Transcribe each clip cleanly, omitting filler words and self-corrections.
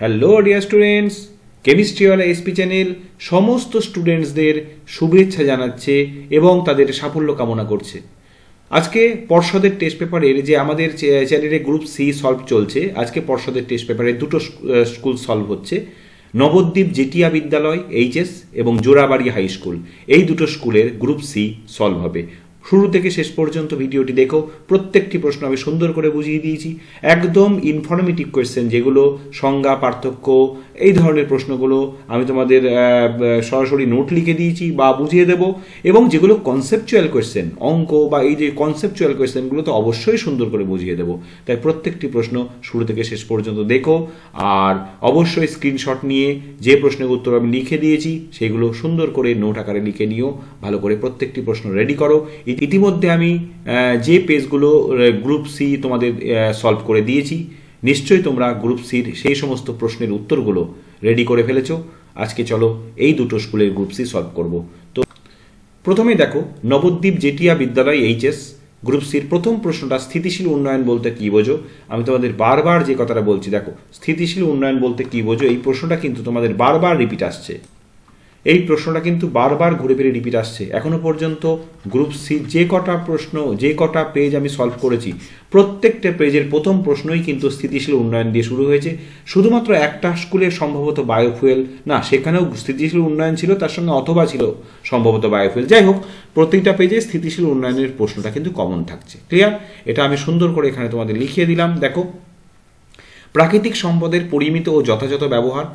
Hello dear students, কেমিস্ট্রিওয়ালা SP channel সমস্ত স্টুডেন্টসদের শুভেচ্ছা জানাচ্ছে এবং তাদের সাফল্য কামনা করছে। আজকে পর্ষদের টেস্ট পেপারের যে আমাদের চ্যানেলে গ্রুপ সি সলভ চলছে, আজকে পর্ষদের টেস্ট পেপারে দুটো স্কুল সলভ হচ্ছে, নবদ্বীপ জেটিয়া বিদ্যালয় এইচএস এবং জোড়াবাড়ি হাই স্কুল। এই দুটো স্কুলের গ্রুপ সি সলভ হবে। শুরু থেকে শেষ পর্যন্ত ভিডিওটি দেখো, প্রত্যেকটি প্রশ্ন আমি সুন্দর করে বুঝিয়ে দিয়েছি। একদম ইনফরমেটিভ কোয়েশ্চেন, যেগুলো সংজ্ঞা পার্থক্য এই ধরনের প্রশ্নগুলো আমি তোমাদের সরাসরি নোট লিখে দিয়েছি বা বুঝিয়ে দেব, এবং যেগুলো কনসেপচুয়াল কোয়েশ্চেন অঙ্ক বা এই যে কনসেপচুয়াল কোয়েশ্চেনগুলো তো অবশ্যই সুন্দর করে বুঝিয়ে দেবো। তাই প্রত্যেকটি প্রশ্ন শুরু থেকে শেষ পর্যন্ত দেখো, আর অবশ্যই স্ক্রিনশট নিয়ে যে প্রশ্নের উত্তর আমি লিখে দিয়েছি সেগুলো সুন্দর করে নোট আকারে লিখে নিও, ভালো করে প্রত্যেকটি প্রশ্ন রেডি করো। ইতিমধ্যে আমি যে পেজগুলো গ্রুপ সি তোমাদের সলভ করে দিয়েছি, নিশ্চয়ই তোমরা গ্রুপ সির সেই সমস্ত প্রশ্নের উত্তরগুলো রেডি করে ফেলেছো। আজকে চলো এই দুটো স্কুলের গ্রুপ সি সলভ করব। তো প্রথমে দেখো, নবদ্বীপ জেটিয়া বিদ্যালয় এইচএস গ্রুপ সির প্রথম প্রশ্নটা, স্থিতিশীল উন্নয়ন বলতে কি বোঝো? আমি তোমাদের বারবার যে কথাটা বলছি, দেখো স্থিতিশীল উন্নয়ন বলতে কি বোঝো, এই প্রশ্নটা কিন্তু তোমাদের বারবার রিপিট আসছে। এই প্রশ্নটা কিন্তু বারবার ঘুরে ফিরে রিপিট আসছে। এখনো পর্যন্ত গ্রুপ সি যে কটা প্রশ্ন, যে কটা পেজ আমি সলভ করেছি, প্রত্যেকটা পেজের প্রথম প্রশ্নই কিন্তু স্থিতিশীল উন্নয়ন দিয়ে শুরু হয়েছে। শুধুমাত্র একটা স্কুলের সম্ভবত বায়োফুয়েল না, সেখানেও স্থিতিশীল উন্নয়ন ছিল, তার সঙ্গে অথবা ছিল সম্ভবত বায়োফুয়েল। যাই হোক, প্রত্যেকটা পেজে স্থিতিশীল উন্নয়নের প্রশ্নটা কিন্তু কমন থাকছে। ক্লিয়ার? এটা আমি সুন্দর করে এখানে তোমাদের লিখিয়ে দিলাম। দেখো, প্রাকৃতিক সম্পদের পরিমিত ও যথাযথ ব্যবহার,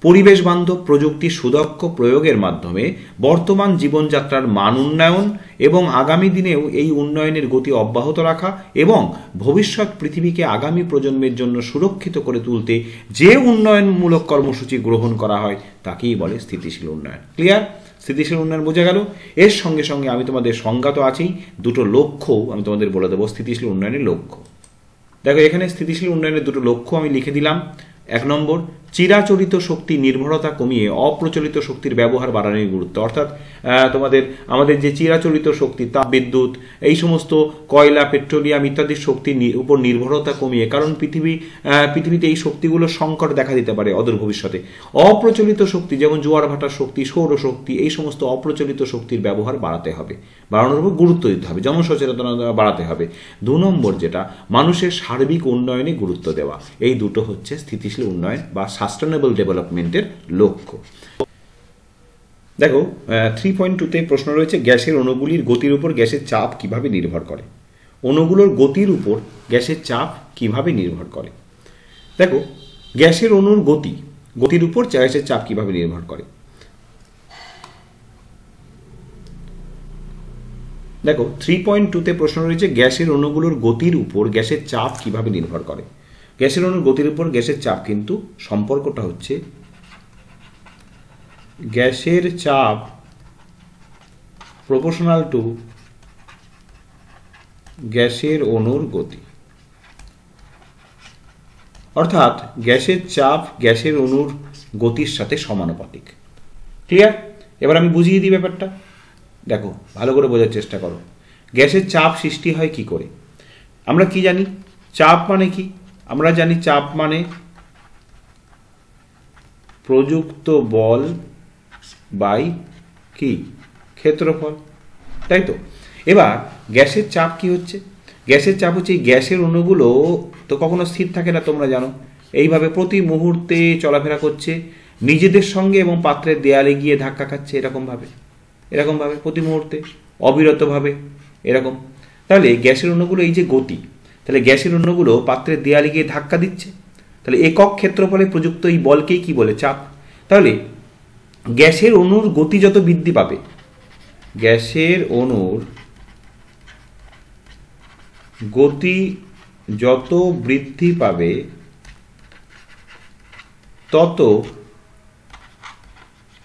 পরিবেশ বান্ধব প্রযুক্তির সুদক্ষ প্রয়োগের মাধ্যমে বর্তমান জীবনযাত্রার মান উন্নয়ন এবং আগামী দিনেও এই উন্নয়নের গতি অব্যাহত রাখা এবং ভবিষ্যৎ পৃথিবীকে আগামী প্রজন্মের জন্য সুরক্ষিত করে তুলতে যে উন্নয়নমূলক কর্মসূচি গ্রহণ করা হয় তাকেই বলে স্থিতিশীল উন্নয়ন। ক্লিয়ার? স্থিতিশীল উন্নয়ন বোঝা গেল। এর সঙ্গে সঙ্গে আমি তোমাদের সংজ্ঞা তো আছেই, দুটো লক্ষ্যও আমি তোমাদের বলে দেবো স্থিতিশীল উন্নয়নের লক্ষ্য। দেখো, এখানে স্থিতিশীল উন্নয়নের দুটো লক্ষ্য আমি লিখে দিলাম। 1 নম্বর, চিরাচরিত শক্তি নির্ভরতা কমিয়ে অপ্রচলিত শক্তির ব্যবহার বাড়ানোর গুরুত্ব। অর্থাৎ আমাদের যে চিরাচরিত শক্তি, তাপবিদ্যুৎ, এই সমস্ত কয়লা, পেট্রোলিয়াম ইত্যাদি শক্তির উপর নির্ভরতা কমিয়ে, কারণ পৃথিবীতে এই শক্তিগুলোর সংকট দেখা দিতে পারে অদূর ভবিষ্যতে। অপ্রচলিত শক্তি যেমন জোয়ার ভাটার শক্তি, সৌরশক্তি, এই সমস্ত অপ্রচলিত শক্তির ব্যবহার বাড়াতে হবে, বাড়ানোর উপর গুরুত্ব দিতে হবে, জনসচেতনতা বাড়াতে হবে। 2 নম্বর যেটা, মানুষের সার্বিক উন্নয়নে গুরুত্ব দেওয়া। এই দুটো হচ্ছে স্থিতিশীল উন্নয়ন বা সাস্টেনেবল ডেভেলপমেন্টের লক্ষ্য। দেখো, 3.2তে প্রশ্ন রয়েছে, গ্যাসের অণুগুলির গতির উপর গ্যাসের চাপ কিভাবে নির্ভর করে? অণুগুলোর গতির উপর গ্যাসের চাপ কিভাবে নির্ভর করে? দেখো, গ্যাসের অণুর গতির উপর গ্যাসের চাপ কিভাবে নির্ভর করে? দেখো, 3.2তে প্রশ্ন রয়েছে, গ্যাসের অণুগুলোর গতির উপর গ্যাসের চাপ কিভাবে নির্ভর করে? গ্যাসের অণুর গতির উপর গ্যাসের চাপ, কিন্তু সম্পর্কটা হচ্ছে গ্যাসের চাপ প্রপোর্শনাল টু গ্যাসের অণুর গতি। অর্থাৎ গ্যাসের চাপ গ্যাসের অণুর গতির সাথে সমানুপাতিক। ক্লিয়ার? এবার আমি বুঝিয়ে দিই ব্যাপারটা। দেখো, ভালো করে বোঝার চেষ্টা করো। গ্যাসের চাপ সৃষ্টি হয় কি করে? আমরা কি জানি? চাপ মানে কি? আমরা জানি চাপ মানে প্রযুক্ত বল বাই কি ক্ষেত্রফল, তাই তো? এবার গ্যাসের চাপ কি হচ্ছে? গ্যাসের চাপ হচ্ছে, গ্যাসের অণুগুলো তো কখনো স্থির থাকে না, তোমরা জানো। এইভাবে প্রতি মুহূর্তে চলাফেরা করছে, নিজেদের সঙ্গে এবং পাত্রের দেয়ালে গিয়ে ধাক্কা খাচ্ছে, এরকমভাবে প্রতি মুহূর্তে অবিরতভাবে এরকম। তাহলে গ্যাসের অণুগুলো এই যে গতি, তাহলে গ্যাসের অণুগুলো পাত্রের দেয়ালে গিয়ে ধাক্কা দিচ্ছে, তাহলে একক ক্ষেত্রফলে প্রযুক্ত এই বলকেই কি বলে? চাপ। তাহলে গ্যাসের অণুর গতি যত বৃদ্ধি পাবে, গ্যাসের অণুর গতি যত বৃদ্ধি পাবে, তত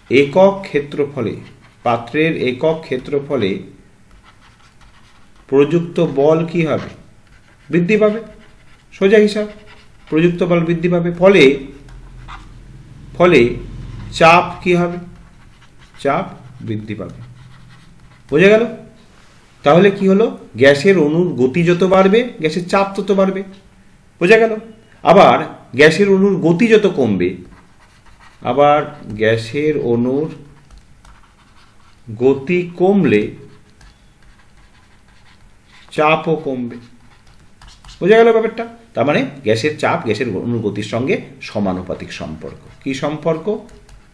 একক ক্ষেত্রফলে, পাত্রের একক ক্ষেত্রফলে প্রযুক্ত বল কি হবে? বৃদ্ধি পাবে। সোজা হিসাব, প্রযুক্ত বল বৃদ্ধি পাবে, ফলে চাপ কি হবে? চাপ বৃদ্ধি পাবে। বোঝা গেল? তাহলে কি হলো? গ্যাসের অণুর গতি যত বাড়বে গ্যাসের চাপ তত বাড়বে। বোঝা গেল? আবার গ্যাসের অণুর গতি যত কমবে, আবার গ্যাসের অণুর গতি কমলে চাপও কমবে। বোঝা গেল ব্যাপারটা? তার মানে গ্যাসের চাপ গ্যাসের অণুর গতির সঙ্গে সমানুপাতিক সম্পর্ক। কি সম্পর্ক?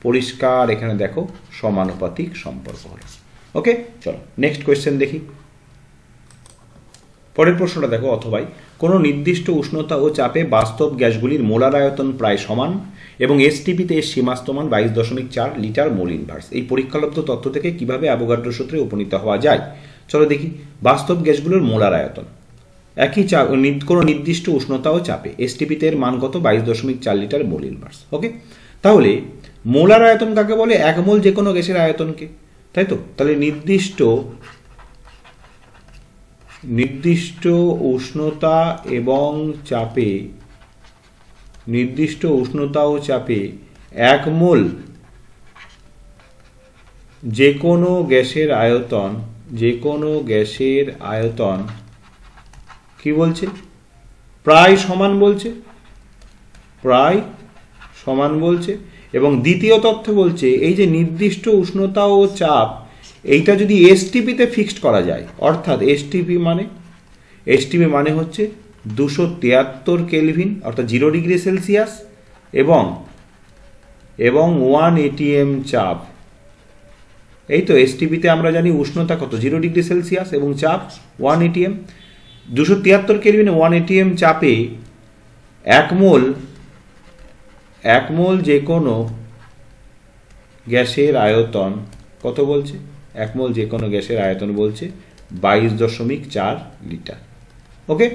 পরিষ্কার এখানে দেখো, সমানুপাতিক সম্পর্ক হলো। ওকে, চলো নেক্সট কোয়েশ্চেন দেখি। পরের প্রশ্নটা দেখো, অথবা কোনো নির্দিষ্ট উষ্ণতা ও চাপে বাস্তব গ্যাসগুলির মোলার আয়তন প্রায় সমান এবং এসটিপিতে এর সীমাস্তমান 22.4 লিটার মোল ইনভার্স। এই পরীক্ষালব্ধ তথ্য থেকে কিভাবে অ্যাভোগাড্রো সূত্রে উপনীত হওয়া যায়? চলো দেখি। বাস্তব গ্যাসগুলোর মোলার আয়তন একই চাপ, কোনো নির্দিষ্ট উষ্ণতা ও চাপে এসটিপিতে এর মান কত? 22.4 লিটার মোল ইনভার্স। ওকে, তাহলে মোলার আয়তন কাকে বলে? 1 মোল যে কোনো গ্যাসের আয়তনকে, তাই তো? তাহলে নির্দিষ্ট উষ্ণতা এবং চাপে, নির্দিষ্ট উষ্ণতা ও চাপে 1 মোল যে কোনো গ্যাসের আয়তন, যে কোনো গ্যাসের আয়তন কি বলছে? প্রায় সমান বলছে, প্রায় সমান বলছে। এবং দ্বিতীয় তথ্য বলছে এই যে নির্দিষ্ট উষ্ণতা ও চাপ, এইটা যদি এসটিপিতে ফিক্সড করা যায়, অর্থাৎ এসটিপি মানে হচ্ছে 273 কেলভিন অর্থাৎ 0 ডিগ্রি সেলসিয়াস এবং 1 এটিএম চাপ। এই তো এসটিপিতে আমরা জানি উষ্ণতা কত? 0 ডিগ্রি সেলসিয়াস এবং চাপ 1 এটিএম। 273 কেলভিনে 1 এটিএম চাপে 1 মোল যে কোনো গ্যাসের আয়তন কত বলছে? 1 মোল যে কোনো গ্যাসের আয়তন বলছে 22.4 লিটার। ওকে,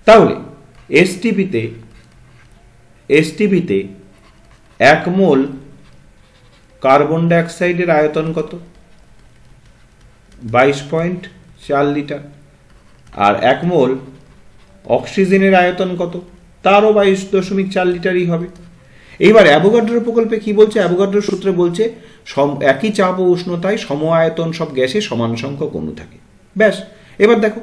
তাহলে এসটিপিতে 1 মোল কার্বন ডাইঅক্সাইডের আয়তন কত? 22.4 লিটার। আর 1 মোল অক্সিজেনের আয়তন কত? তারও 22.4 লিটারই হবে। এইবার অ্যাভোগাড্রো প্রকল্পে কি বলছে? অ্যাভোগাড্রো সূত্রে বলছে একই চাপ ও উষ্ণতায় সম আয়তন সব গ্যাসে সমান সংখ্যক অণু থাকে। ব্যাস, এবার দেখো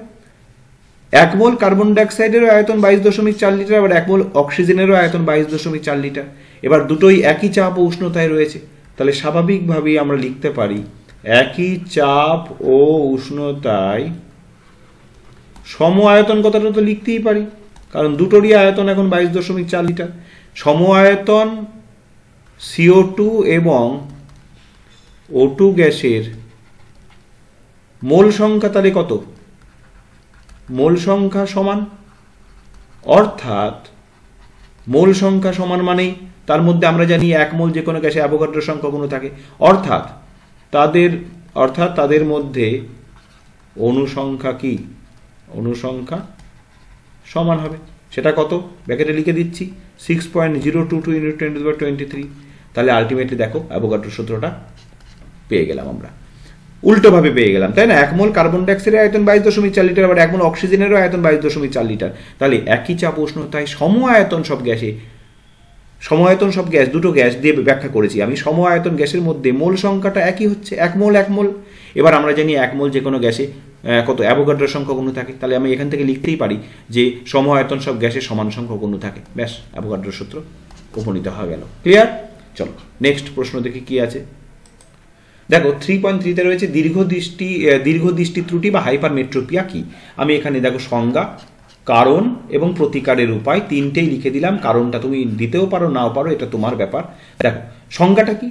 1 মোল কার্বন ডাইঅক্সাইডেরও আয়তন 22.4 লিটার, আবার 1 মোল অক্সিজেনেরও আয়তন 22.4 লিটার। এবার দুটোই একই চাপ ও উষ্ণতায় রয়েছে, তাহলে স্বাভাবিকভাবেই আমরা লিখতে পারি একই চাপ ও উষ্ণতায় সম আয়তন কথাটা তো লিখতেই পারি, কারণ দুটোরই আয়তন এখন 22.4 লিটার। সম আয়তন CO2 এবং O2 গ্যাসের মোল সংখ্যা তাহলে কত? মোল সংখ্যা সমান, অর্থাৎ মোল সংখ্যা সমান মানেই তার মধ্যে আমরা জানি 1 মোল যে কোনো গ্যাসে অ্যাভোগাড্রো সংখ্যক অণু থাকে, অর্থাৎ তাদের মধ্যে অণু সংখ্যা কি? অণু সংখ্যা সমান হবে। সেটা কত? ব্র্যাকেটে লিখে দিচ্ছি 6.022 × 10⁻23। তাহলে আলটিমেটলি দেখো অ্যাভোগাড্রো সূত্রটা পেয়ে গেলাম আমরা, উল্টোভাবে পেয়ে গেলাম, তাই না? 1 মোল কার্বন ডাইঅক্সাইডের আয়তন 22.4 লিটার, আবার 1 মোল অক্সিজেনেরও আয়তন 22.4 লিটার। তাহলে একই চাপ উষ্ণতায় সম আয়তন সব গ্যাস, দুটো গ্যাস দিয়ে ব্যাখ্যা করেছি আমি। সম আয়তন গ্যাসের মধ্যে মোল সংখ্যাটা একই হচ্ছে, 1 মোল। এবার আমরা জানি 1 মোল যে কোনো গ্যাসে কত অ্যাভোগাড্রো সংখ্যক অণু থাকে, তাহলে আমি এখান থেকে লিখতেই পারি যে সম আয়তন সব গ্যাসে সমান সংখ্যক অণু থাকে। ব্যাস, অ্যাভোগাড্রো সূত্র উপনীত হয়ে গেল। ক্লিয়ার? চলো নেক্সট প্রশ্ন দেখি কি আছে। দেখো 3.3-তে রয়েছে দীর্ঘদৃষ্টি ত্রুটি বা হাইপারমেট্রোপিয়া কি? আমি এখানে দেখো সংজ্ঞা, কারণ এবং প্রতিকারের উপায় তিনটেই লিখে দিলাম। কারণটা তুমি দিতেও পারো নাও পারো, এটা তোমার ব্যাপার। দেখো সংজ্ঞাটা কি?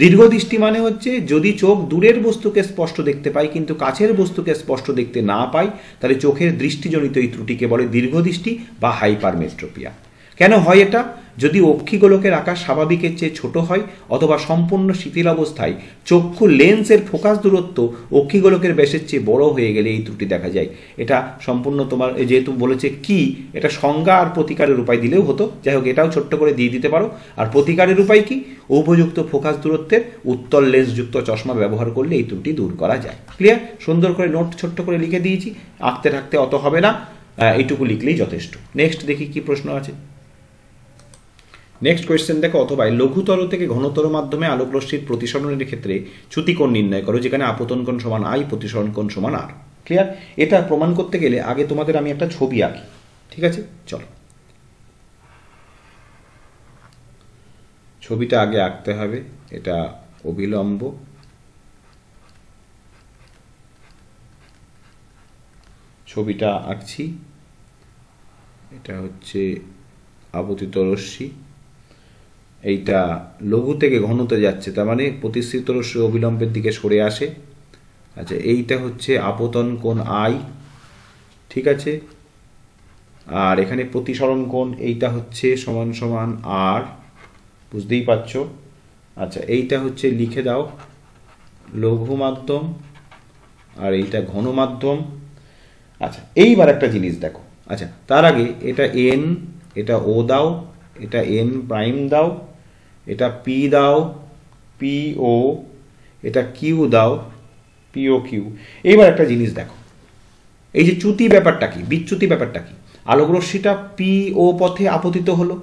দীর্ঘদৃষ্টি মানে হচ্ছে যদি চোখ দূরের বস্তুকে স্পষ্ট দেখতে পায় কিন্তু কাছের বস্তুকে স্পষ্ট দেখতে না পায়, তাহলে চোখের দৃষ্টিজনিত এই ত্রুটিকে বলে দীর্ঘদৃষ্টি বা হাইপারমেট্রোপিয়া। কেন হয় এটা? যদি অক্ষিগোলকের আকার স্বাভাবিকের চেয়ে ছোট হয় অথবা সম্পূর্ণ শিথিল অবস্থায় চক্ষু লেন্সের ফোকাস দূরত্ব অক্ষিগোলকের ব্যাসের চেয়ে বড় হয়ে গেলে এই ত্রুটি দেখা যায়। এটা সম্পূর্ণ তোমার যেহেতু বলেছে কি, এটা সংজ্ঞা আর প্রতিকারের উপায় দিলেও হতো, যাই হোক এটাও ছোট্ট করে দিয়ে দিতে পারো। আর প্রতিকারের উপায় কি? উপযুক্ত ফোকাস দূরত্বের উত্তল লেন্সযুক্ত চশমা ব্যবহার করলে এই ত্রুটি দূর করা যায়। ক্লিয়ার? সুন্দর করে নোট ছোট্ট করে লিখে দিয়েছি, আঁকতে থাকতে অত হবে না, এইটুকু লিখলেই যথেষ্ট। নেক্সট দেখি কি প্রশ্ন আছে। নেক্সট কোয়েশ্চেন দেখো, অথবা লঘুতর থেকে ঘনতর মাধ্যমে আলোক রশ্মির প্রতিসরণের ক্ষেত্রে চ্যুতি কোণ নির্ণয় করো, যেখানে আপতন কোণ সমান I, প্রতিসরণ কোণ সমান R। ক্লিয়ার? এটা প্রমাণ করতে গেলে আগে তোমাদের আমি একটা ছবি আঁকি, ঠিক আছে? চলো ছবিটা আগে আঁকতে হবে, এটা অভিলম্ব, ছবিটা আঁকছি, এটা হচ্ছে আপতিত রশ্মি, এইটা লঘু থেকে ঘনতে যাচ্ছে, তার মানে প্রতিসৃত রশ্মি অবিলম্বের দিকে সরে আসে। আচ্ছা, এইটা হচ্ছে আপতন কোণ আই, ঠিক আছে। আর এখানে প্রতিসরণ কোণ এইটা হচ্ছে সমান সমান আর, বুঝতেই পারছো। আচ্ছা, এইটা হচ্ছে লিখে দাও লঘু মাধ্যম, আর এইটা ঘন মাধ্যম। আচ্ছা, এইবার একটা জিনিস দেখো। আচ্ছা, তার আগে এটা এন, এটা ও দাও, এটা এন প্রাইম দাও, এটা পি দাও, পি ও, এটা কিউ দাও, পি ও কিউ। এইবার একটা জিনিস দেখো, এই যে চ্যুতি ব্যাপারটা কি, বিচ্যুতি ব্যাপারটা কি। আলোকরশ্মিটা পি ও পথে আপতিত হলো,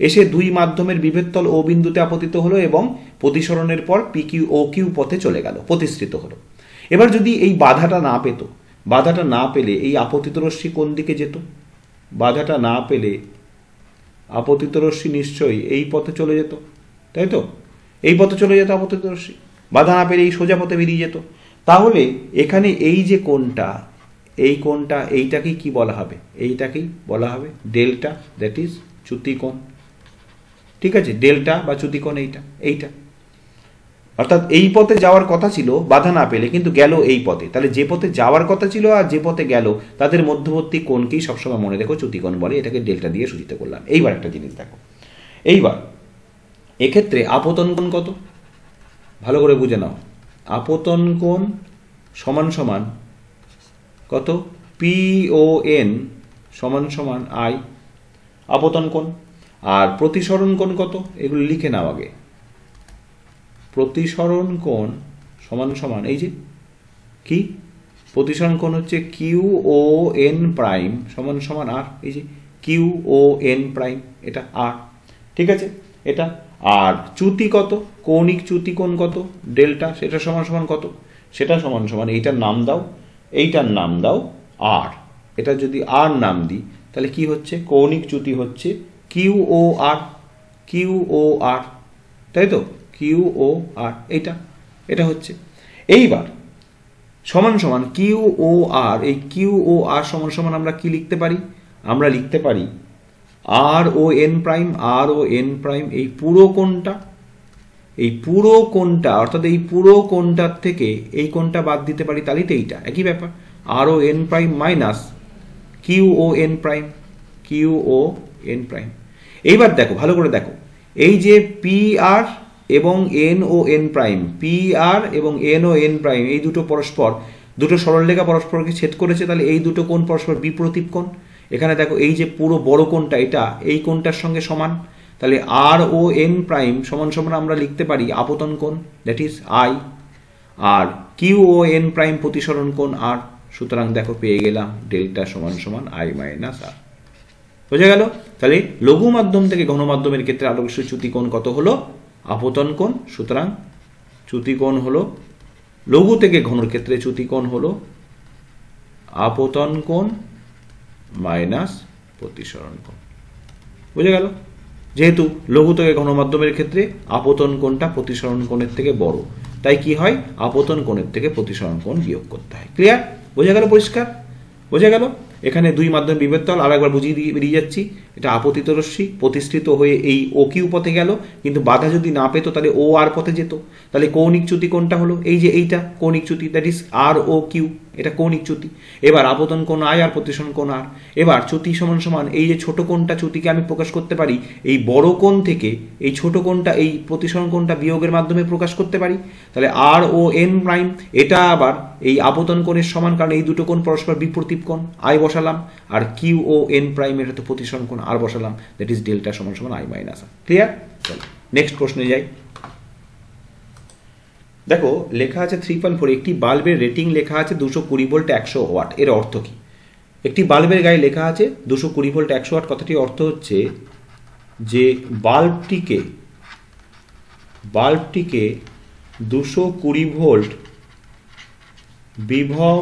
এসে দুই মাধ্যমের বিভেদতল ও বিন্দুতে আপতিত হলো এবং প্রতিসরণের পর পি কিউ ও কিউ পথে চলে গেল, প্রতিসৃত হলো। এবার যদি এই বাধাটা না পেত, বাধাটা না পেলে এই আপতিত রশ্মি কোন দিকে যেত? বাধাটা না পেলে আপতিত রশ্মি নিশ্চয়ই এই পথে চলে যেত, তাই তো? এই পথে চলে যেত আপতিত রশ্মি, বাধা না পেলে এই সোজা পথে বেরিয়ে যেত। তাহলে এখানে এই যে কোণটা, এই কোণটা, এইটাকেই কি বলা হবে? এইটাকেই বলা হবে ডেল্টা, দ্যাট ইজ চ্যুতিকোণ, ঠিক আছে। ডেল্টা বা চ্যুতিকোণ এইটা, এইটা অর্থাৎ এই পথে যাওয়ার কথা ছিল বাধা না পেলে, কিন্তু গেল এই পথে। তাহলে যে পথে যাওয়ার কথা ছিল আর যে পথে গেল তাদের মধ্যবর্তী কোণকেই সবসময় মনে রেখো চ্যুতিকোণ বলে, এটাকে ডেল্টা দিয়ে সূচিত করলাম। এইবার একটা জিনিস দেখো, এইবার এক্ষেত্রে আপতন কোণ কত ভালো করে বুঝে নাও। আপতন কোণ সমান সমান কত? পি ও এন সমান সমান আই, আপতন কোণ। আর প্রতিসরণ কোণ কত? এগুলো লিখে নাও আগে। প্রতিসরণ কোণ সমান সমান এই যে কি, প্রতিসরণ কোণ হচ্ছে কিউ ও এন প্রাইম সমান সমান আর, এই যে কিউ ও এন প্রাইম, এটা আর, ঠিক আছে এটা। আর চ্যুতি কত? কৌণিক চ্যুতি কোণ কত? ডেল্টা, সেটা সমান সমান কত? সেটা সমান সমান এইটার নাম দাও, এইটার নাম দাও আর, এটা যদি আর নাম দিই তাহলে কি হচ্ছে? কৌণিক চ্যুতি হচ্ছে কিউ ও আর, কিউ ও আর, তাই তো? কিউ ও আর, এইটা, এটা হচ্ছে। এইবার সমান সমান কিউ ও আর, এই কিউ ও আর সমান সমান আমরা কি লিখতে পারি? আমরা লিখতে পারি আর ও এন প্রাইম, আর ও এন প্রাইম, এই পুরো কোণটা, এই পুরো কোণটা, অর্থাৎ এই পুরো কোণটার থেকে এই কোণটা বাদ দিতে পারি, তাহলে তো এইটা একই ব্যাপার, R O N prime minus Q O N prime, Q O N prime. এইবার দেখো ভালো করে দেখো, এই যে পি আর এবং N O N prime, P R এবং এন ও এন প্রাইম, এই দুটো পরস্পর, দুটো সরলরেখা পরস্পরকে ছেদ করেছে, তাহলে এই দুটো কোণ পরস্পর বিপ্রতীপ কোণ। এখানে দেখো এই যে পুরো বড় কোণটা, এটা এই কোণটার সঙ্গে সমান, তাহলে আর ও এন প্রাইম সমান সমান আমরা লিখতে পারি আপতন কোণ, দ্যাট ইজ আই, আর কিউ ও এন প্রাইম প্রতিসরণ কোণ আর। সুতরাং দেখো পেয়ে গেলাম ডেল্টা সমান সমান আই মাইনাস আর। বোঝা গেল? তাহলে লঘু মাধ্যম থেকে ঘন মাধ্যমের ক্ষেত্রে আলোকরশ্মির চ্যুতিকোণ কত হলো? আপতন কোণ। সুতরাং চ্যুতিকোণ হলো, লঘু থেকে ঘনর ক্ষেত্রে চ্যুতিকোণ হলো আপতন কোণ মাইনাস প্রতিসরণ কোণ। বুঝে গেল? যেহেতু লঘু থেকে ঘন মাধ্যমের ক্ষেত্রে আপতন কোণটা প্রতিসরণ কোণের থেকে বড়, তাই কি হয়? আপতন কোণের থেকে প্রতিসরণ কোণ বিয়োগ করতে হয়। ক্লিয়ার? বোঝা গেল? পরিষ্কার? বোঝা গেল? এখানে দুই মাধ্যম বিভেদতল, আর একবার বুঝিয়ে দিয়ে বেরিয়ে যাচ্ছি। এটা আপতিত রশ্মি প্রতিষ্ঠিত হয়ে এই ও কিউ পথে গেল, কিন্তু বাধা যদি না পেত তাহলে ও আর পথে যেত। তাহলে কৌণিক চ্যুতি কোণটা হলো এই যে এইটা কৌণিক চ্যুতি, that is R O Q, এটা কৌণিক চ্যুতি। এবার আপতন কোণ আই আর প্রতিসরণ কোণ আর। এবার চ্যুতি সমান সমান এই যে ছোট কোণটা, চ্যুতিকে আমি প্রকাশ করতে পারি এই বড় কোণ থেকে, এই ছোট কোণটা এই প্রতিসরণ কোণটা বিয়োগের মাধ্যমে প্রকাশ করতে পারি। তাহলে আর ও এন প্রাইম এটা আবার এই আপতন কোণের সমান, কারণ এই দুটো কোণ পরস্পর বিপ্রতীপ কোণ, আই বসালাম, আর কিউ ও এন প্রাইম এটা তো প্রতিসরণ কোণ আর বসালাম, দ্যাট ইজ ডেল্টা সমান সমান আই মাইনাস আর। ক্লিয়ার? চলো নেক্সট প্রশ্নে যাই। দেখো লেখা আছে 3.4, একটি বাল্বের রেটিং লেখা আছে 220 ভোল্ট 100 ওয়াট। এর অর্থ কি? একটি বাল্বের গায়ে লেখা আছে 220 ভোল্ট 100 ওয়াট, কথাটির অর্থ হচ্ছে যে বাল্বটিকে 220 ভোল্ট বিভব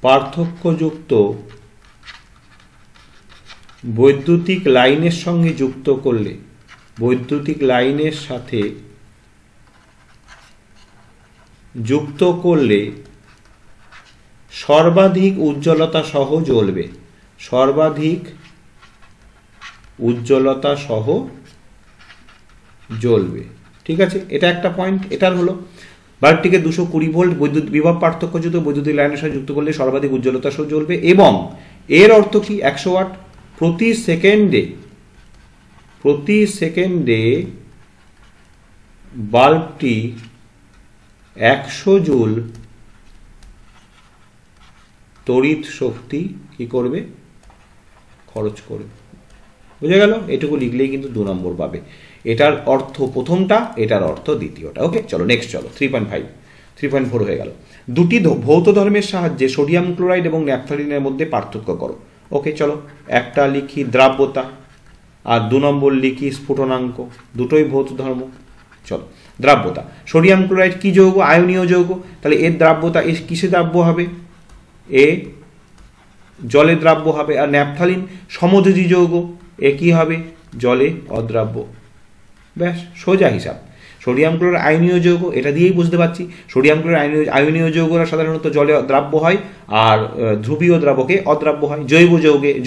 পার্থক্যযুক্ত বৈদ্যুতিক লাইনের সঙ্গে যুক্ত করলে বৈদ্যুতিক লাইনের সাথে যুক্ত করলে সর্বাধিক উজ্জ্বলতা সহ জ্বলবে, সর্বাধিক উজ্জ্বলতা সহ জ্বলবে। ঠিক আছে, এটা একটা পয়েন্ট। এটার হলো বাল্বটিকে 220 ভোল্ট বৈদ্যুতিক বিভব পার্থক্যযুক্ত বৈদ্যুতিক লাইনের সাথে যুক্ত করলে সর্বাধিক উজ্জ্বলতা সহ জ্বলবে, এবং এর অর্থ কি 100 ওয়াট প্রতি সেকেন্ডে বাল্বটি 100 জুল তড়িৎ শক্তি কি করবে, খরচ করবে। বুঝে গেল? এটুকু লিখলেই কিন্তু 2 নম্বর পাবে। এটার অর্থ প্রথমটা, এটার অর্থ দ্বিতীয়টা। ওকে, চলো নেক্সট, চলো 3.5 3.4 হয়ে গেল। দুটি ভৌত ধর্মের সাহায্যে সোডিয়াম ক্লোরাইড এবং ন্যাপথালিনের মধ্যে পার্থক্য করো। ওকে, চলো একটা লিখি দ্রাব্যতা, আর 2 নম্বর লিখি স্ফুটনাঙ্ক, দুটোই ভৌত ধর্ম। চলো, দ্রাব্যতা, সোডিয়াম ক্লোরাইড কি যৌগ? আয়নীয় যৌগ। তাহলে এর দ্রাব্যতা কিসে দ্রাব্য হবে? এ জলে দ্রাব্য হবে। আর ন্যাপথালিন সমযোজী যৌগ, এ কি হবে? জলে অদ্রাব্য। ব্যাস, সোজা হিসাব। সোডিয়াম ক্লোরাইড আয়নীয় যৌগ, এটা দিয়েই বুঝতে পারছি। সোডিয়াম ক্লোরাইড আয়নীয় যৌগরা সাধারণত জলে দ্রাব্য হয়, আর ধ্রুবীয় দ্রাবকে অদ্রাব্য হয়।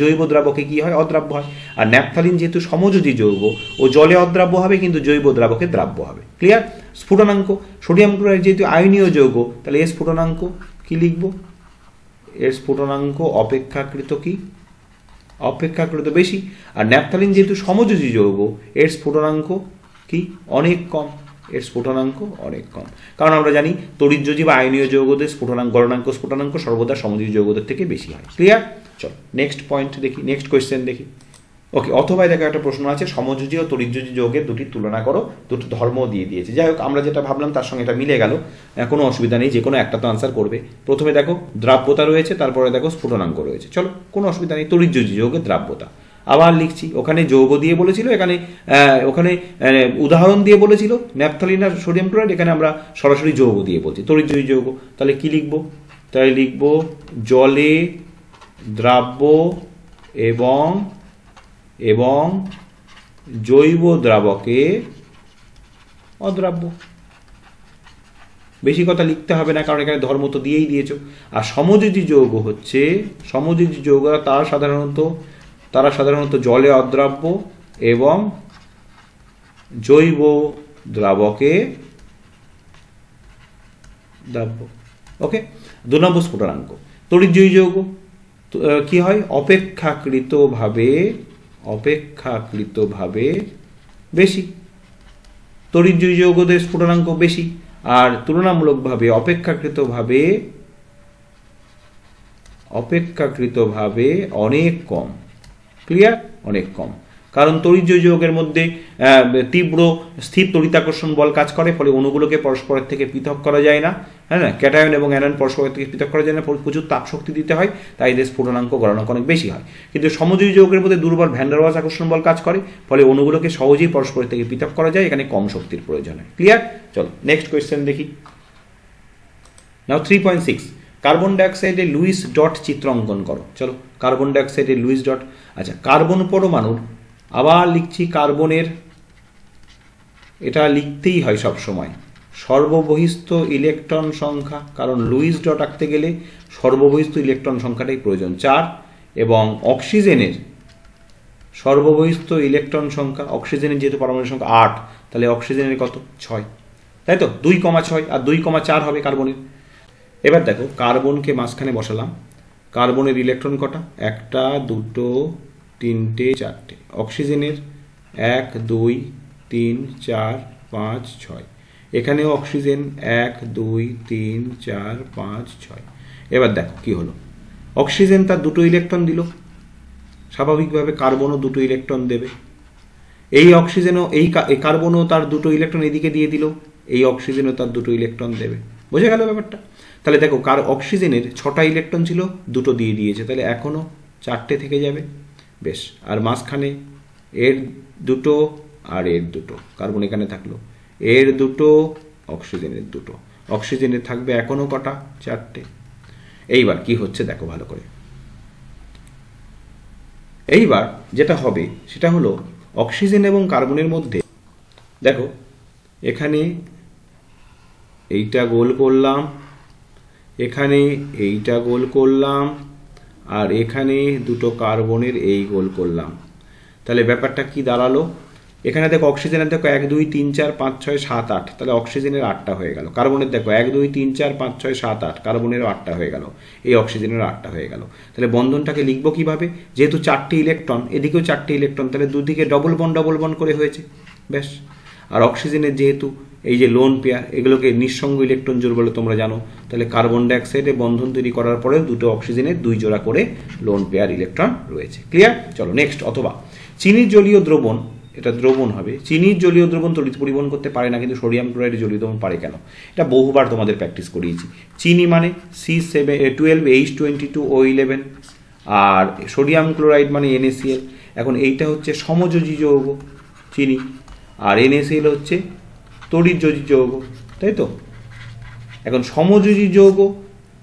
জৈব দ্রাবকে কি হয়? অদ্রাব্য হয়। আর ন্যাপথালিন যেহেতু সমযোজী যৌগ, ও জলে অদ্রাব্য হবে কিন্তু জৈব দ্রাবকে দ্রাব্য হবে। ক্লিয়ার? স্ফুটনাঙ্ক, সোডিয়াম ক্লোরাইড যেহেতু আয়নীয় যৌগ, তাহলে এর স্ফুটনাঙ্ক কি লিখব? এর স্ফুটনাঙ্ক অপেক্ষাকৃত বেশি। আর ন্যাপথালিন যেহেতু সমযোজী যৌগ, এর স্ফুটনাঙ্ক কি? অনেক কম। এর স্ফুটনাঙ্ক অনেক কম, কারণ আমরা জানি তড়িৎযোজী বা আয়নীয় যৌগদের স্ফুটনাঙ্ক সর্বদা সমযোজী যৌগদের থেকে বেশি হয়। ক্লিয়ার? চল নেক্সট পয়েন্ট দেখি, নেক্সট কোয়েশ্চেন দেখি। ওকে, অথবা দেখো একটা প্রশ্ন আছে, সমযোজী ও তড়িৎযোজী যৌগের দুটির তুলনা করো, দুটো ধর্ম দিয়ে দিয়েছে। যাই হোক, আমরা যেটা ভাবলাম তার সঙ্গে এটা মিলে গেল, কোনো অসুবিধা নেই, যে কোনো একটা তো আনসার করবে। প্রথমে দেখো দ্রাব্যতা রয়েছে, তারপরে দেখো স্ফুটনাঙ্ক রয়েছে। চলো, কোনো অসুবিধা নেই। তড়িৎযোজী যৌগের দ্রাব্যতা আবার লিখছি, ওখানে যৌগ দিয়ে বলেছিল, ওখানে উদাহরণ দিয়ে বলেছিল ন্যাপথালিন আর সোডিয়াম ক্লোরাইড, এখানে আমরা সরাসরি যৌগ দিয়ে বলছি, তড়িৎযোজী যৌগ। তাহলে কি লিখব? তাহলে লিখব জলে দ্রাব্য এবং জৈব দ্রাবকে অদ্রাব্য। বেশি কথা লিখতে হবে না, কারণ এখানে ধর্ম তো দিয়েই দিয়েছ। আর সমযোজী যৌগ হচ্ছে, সমযোজী যৌগরা তারা সাধারণত জলে অদ্রাব্য এবং জৈব দ্রাবকে দ্রাব্য। ওকে, 2 নম্বর স্ফুটনাঙ্ক। তড়িৎযোজী যৌগ কি হয়? অপেক্ষাকৃতভাবে বেশি। তড়িৎযোজী যৌগদের স্ফুটনাঙ্ক বেশি, আর তুলনামূলকভাবে অপেক্ষাকৃতভাবে অনেক কম। ক্লিয়ার? অনেক কম, কারণ তড়িৎযোজী যৌগের মধ্যে তীব্র স্থির তড়িতাকর্ষণ বল কাজ করে, ফলে অণুগুলোকে পরস্পরের থেকে পৃথক করা যায় না। হ্যাঁ না, ক্যাটায়ন এবং অ্যানায়ন পরস্পরের থেকে পৃথক করা যায় না, প্রচুর তাপ শক্তি দিতে হয়, তাই এদের স্ফুটনাঙ্ক গণনাঙ্ক অনেক বেশি হয়। কিন্তু সমযোজী যৌগের মধ্যে দুর্বল ভ্যান ডার ওয়ালস আকর্ষণ বল কাজ করে, ফলে অণুগুলোকে সহজেই পরস্পরের থেকে পৃথক করা যায়, এখানে কম শক্তির প্রয়োজন হয়। ক্লিয়ার? চলো নেক্সট কোয়েশ্চেন দেখি। নাও 3.6, কার্বন ডাইঅক্সাইডে লুইস ডট চিত্র অঙ্কন করো। চলো, কার্বন ডাইঅক্সাইডে লুইস ডট। আচ্ছা, কার্বন পরমাণুর, আবার লিখছি কার্বনের, এটা লিখতেই হয় সব সময়, সর্ববহিস্থ ইলেকট্রন সংখ্যা, কারণ লুইস ডট আঁকতে গেলে সর্ববহিস্থ ইলেকট্রন সংখ্যাটাই প্রয়োজন 4, এবং অক্সিজেনের সর্ববহিস্থ ইলেকট্রন সংখ্যা, অক্সিজেনের যেহেতু পারমাণবিক সংখ্যা 8, তাহলে অক্সিজেনের কত? 6, তাই তো? 2,6 আর 2,4 হবে কার্বনের। এবার দেখো, কার্বনকে মাঝখানে বসালাম, কার্বনের ইলেকট্রন কটা? 1, 2, 3, 4। অক্সিজেনের 1, 2, 3, 4, 5, 6। এখানেও অক্সিজেন 1, 2, 3, 4, 5, 6। এবার দেখো কি হলো, অক্সিজেন তার 2টো ইলেকট্রন দিল, স্বাভাবিকভাবে কার্বনও 2টো ইলেকট্রন দেবে। এই অক্সিজেনও, এই কার্বনও তার 2টো ইলেকট্রন এদিকে দিয়ে দিল, এই অক্সিজেনও তার 2টো ইলেকট্রন দেবে। বোঝা গেল ব্যাপারটা? তাহলে দেখো, অক্সিজেনের 6টা ইলেকট্রন ছিল, 2টো দিয়ে দিয়েছে, তাহলে এখনো 4টে থেকে যাবে। বেশ, আর মাঝখানে এর 2টো আর এর 2টো, কার্বন এখানে থাকলো, এর 2টো, অক্সিজেনের 2টো, অক্সিজেনের থাকবে এখনো কটা? 4টে। এইবার কি হচ্ছে দেখো ভালো করে। এইবার যেটা হবে সেটা হলো, অক্সিজেন এবং কার্বনের মধ্যে দেখো এখানে এইটা গোল করলাম, এখানে এইটা গোল করলাম, আর এখানে দুটো কার্বনের এই গোল করলাম। তাহলে ব্যাপারটা কি দাঁড়ালো? এখানে দেখো অক্সিজেনের দেখো 1 2 3 4 5 6 7 8, তাহলে অক্সিজেনের 8টা হয়ে গেল। কার্বনের দেখো 1 2 3 4 5 6 7 8, কার্বনেরও 8টা হয়ে গেল, এই অক্সিজেনের 8টা হয়ে গেল। তাহলে বন্ধনটাকে লিখবো কিভাবে? যেহেতু 4টি ইলেকট্রন, এদিকেও 4টি ইলেকট্রন, তাহলে দুদিকে ডবল বন্ড করে হয়েছে, ব্যাস। আর অক্সিজেনের যেহেতু এই যে লোন পেয়ার, এগুলোকে নিঃসঙ্গ ইলেকট্রন জোড় বলে তোমরা জানো, তাহলে কার্বন ডাইঅক্সাইডে বন্ধন তৈরি করার পরেও দুটো অক্সিজেনের 2 জোড়া করে লোন পেয়ার ইলেকট্রন রয়েছে। ক্লিয়ার? চলো নেক্সট। অথবা চিনির জলীয় দ্রবণ, এটা দ্রবণ হবে, চিনির জলীয় দ্রবণ তড়িৎ পরিবহন করতে পারে না, কিন্তু সোডিয়াম ক্লোরাইডের জলীয় দ্রবণ পারে কেন? এটা বহুবার তোমাদের প্র্যাকটিস করিয়েছি। চিনি মানে C12H22O11, আর সোডিয়াম ক্লোরাইড মানে NaCl। এখন এইটা হচ্ছে সমযোজী যৌগ চিনি, আর NaCl হচ্ছে তড়িৎযোজী যৌগ, তাই তো? এখন সমযোজী যৌগ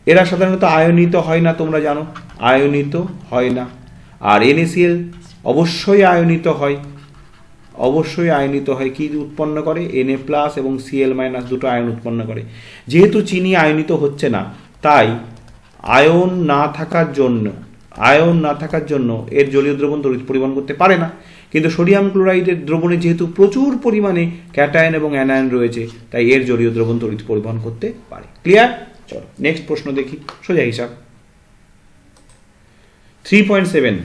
এরা সাধারণত আয়নিত হয় না, তোমরা জানো আয়নিত হয় না। আর NaCl অবশ্যই আয়নিত হয়, অবশ্যই আয়নিত হয়। কি উৎপন্ন করে? Na+ এবং Cl- দুটো আয়ন উৎপন্ন করে। যেহেতু চিনি আয়নিত হচ্ছে না, তাই আয়ন না থাকার জন্য এর জলীয় দ্রবণ তড়িৎ পরিবহন করতে পারে না। কিন্তু সোডিয়াম ক্লোরাইডের দ্রবণে যেহেতু প্রচুর পরিমাণে ক্যাটায়ন এবং অ্যানায়ন রয়েছে, তাই এর জলীয় দ্রবণ তড়িৎ পরিবহন করতে পারে। ক্লিয়ার? চলো নেক্সট প্রশ্ন দেখি, সোজা হিসাব। 3.7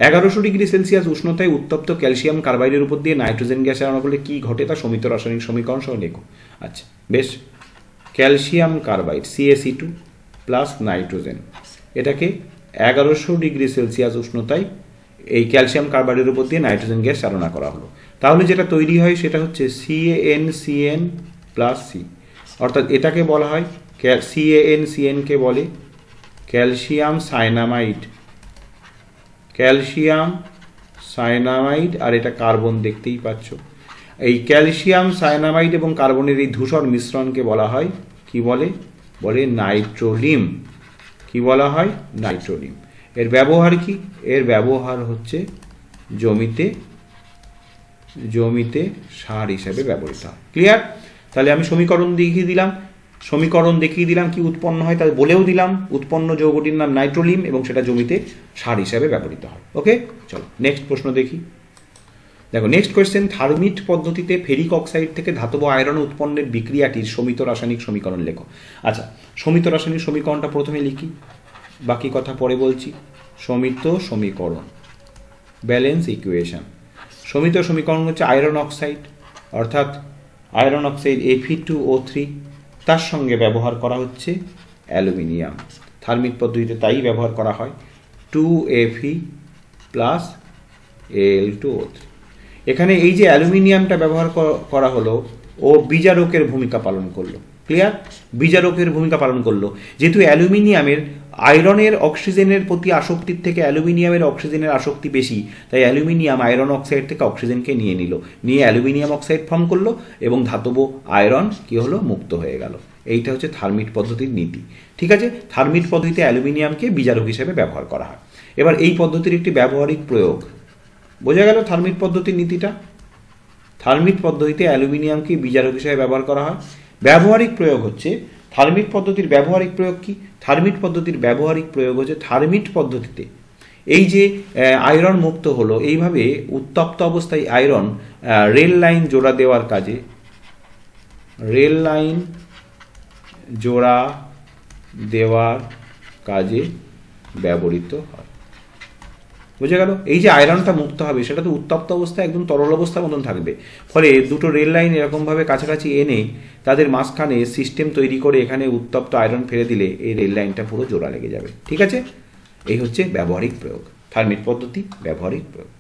1100 ডিগ্রি সেলসিয়াস উষ্ণতায় উত্তপ্ত ক্যালসিয়াম কার্বাইডের উপর দিয়ে নাইট্রোজেন গ্যাস চালানো করলে কি ঘটে তা সমীত রাসায়নিক সমীকরণ সহ লেখো। আচ্ছা বেশ, calcium carbide CaC2 plus nitrogen, এটাকে 1100 ডিগ্রি সেলসিয়াস উষ্ণতায় এই ক্যালসিয়াম কার্বাইডের উপর দিয়ে নাইট্রোজেন গ্যাস চালনা করা হলো। তাহলে যেটা তৈরি হয় সেটা হচ্ছে CaNCN প্লাস C, অর্থাৎ এটাকে বলা হয় CaNCN কে বলে ক্যালসিয়াম সাইনামাইড, ক্যালসিয়াম সাইনামাইড। আর এটা কার্বন দেখতেই পাচ্ছ। এই ক্যালসিয়াম সাইনামাইড এবং কার্বনের এই ধূসর মিশ্রণকে বলা হয় কি বলে? বলে নাইট্রোলিম। কি বলা হয়? নাইট্রোলিম। এর ব্যবহার কি? এর ব্যবহার হচ্ছে জমিতে সার হিসেবে ব্যবহৃত হয়। ক্লিয়ার? তাহলে আমি সমীকরণ দেখিয়ে দিলাম কি উৎপন্ন হয়, তাই বলেও দিলাম উৎপন্ন যৌগটির নাম নাইট্রোলিম এবং সেটা জমিতে সার হিসাবে ব্যবহৃত হয়। ওকে, চলো নেক্সট প্রশ্ন দেখি। দেখো নেক্সট কোয়েশ্চেন, থার্মিট পদ্ধতিতে ফেরিক অক্সাইড থেকে ধাতব আয়রন উৎপন্নের বিক্রিয়াটির সমীত রাসায়নিক সমীকরণ লেখো। আচ্ছা, সমীত রাসায়নিক সমীকরণটা প্রথমে লিখি, বাকি কথা পরে বলছি। সমীত সমীকরণ, ব্যালেন্স ইকুয়েশন। সমীত সমীকরণ হচ্ছে আয়রন অক্সাইড, অর্থাৎ আয়রন অক্সাইড Fe2O3, তার সঙ্গে ব্যবহার করা হচ্ছে অ্যালুমিনিয়াম। থার্মিক পদ্ধতিতে তাই ব্যবহার করা হয় 2Fe প্লাস Al2O3। এখানে এই যে অ্যালুমিনিয়ামটা ব্যবহার করা হলো, ও বিজারকের ভূমিকা পালন করলো। ক্লিয়ার? বিজারকের ভূমিকা পালন করলো। যেহেতু অ্যালুমিনিয়ামের আয়রনের অক্সিজেনের প্রতি আসক্তির থেকে অ্যালুমিনিয়ামের অক্সিজেনের আসক্তি বেশি, তাই অ্যালুমিনিয়াম আয়রন অক্সাইড থেকে অক্সিজেনকে নিয়ে অ্যালুমিনিয়াম অক্সাইড ফর্ম করলো এবং ধাতব আয়রন কি হলো? মুক্ত হয়ে গেল। এইটা হচ্ছে থার্মিট পদ্ধতির নীতি। ঠিক আছে? থার্মিট পদ্ধতিতে অ্যালুমিনিয়ামকে বিজারক হিসেবে ব্যবহার করা হয়। এবার এই পদ্ধতির একটি ব্যবহারিক প্রয়োগ বোঝা গেল। থার্মিট পদ্ধতির নীতিটা, থার্মিট পদ্ধতিতে অ্যালুমিনিয়ামকে বিজারক হিসেবে ব্যবহার করা হয়। ব্যবহারিক প্রয়োগ হচ্ছে থার্মিট পদ্ধতির ব্যবহারিক প্রয়োগ কি? থার্মিট পদ্ধতির ব্যবহারিক প্রয়োগ হচ্ছে থার্মিট পদ্ধতিতে এই যে আয়রন মুক্ত হলো, এইভাবে উত্তপ্ত অবস্থায় আয়রন রেল লাইন জোড়া দেওয়ার কাজে ব্যবহৃত হয়। বুঝে গেল? এই যে আয়রনটা মুক্ত হবে সেটা তো উত্তপ্ত অবস্থায় একদম তরল অবস্থার মতন থাকবে, ফলে দুটো রেল লাইন এরকমভাবে কাছাকাছি এনে তাদের মাঝখানে সিস্টেম তৈরি করে এখানে উত্তপ্ত আয়রন ফেলে দিলে এই রেল লাইনটা পুরো জোড়া লেগে যাবে। ঠিক আছে? এই হচ্ছে ব্যবহারিক প্রয়োগ, থার্মিট পদ্ধতি ব্যবহারিক প্রয়োগ।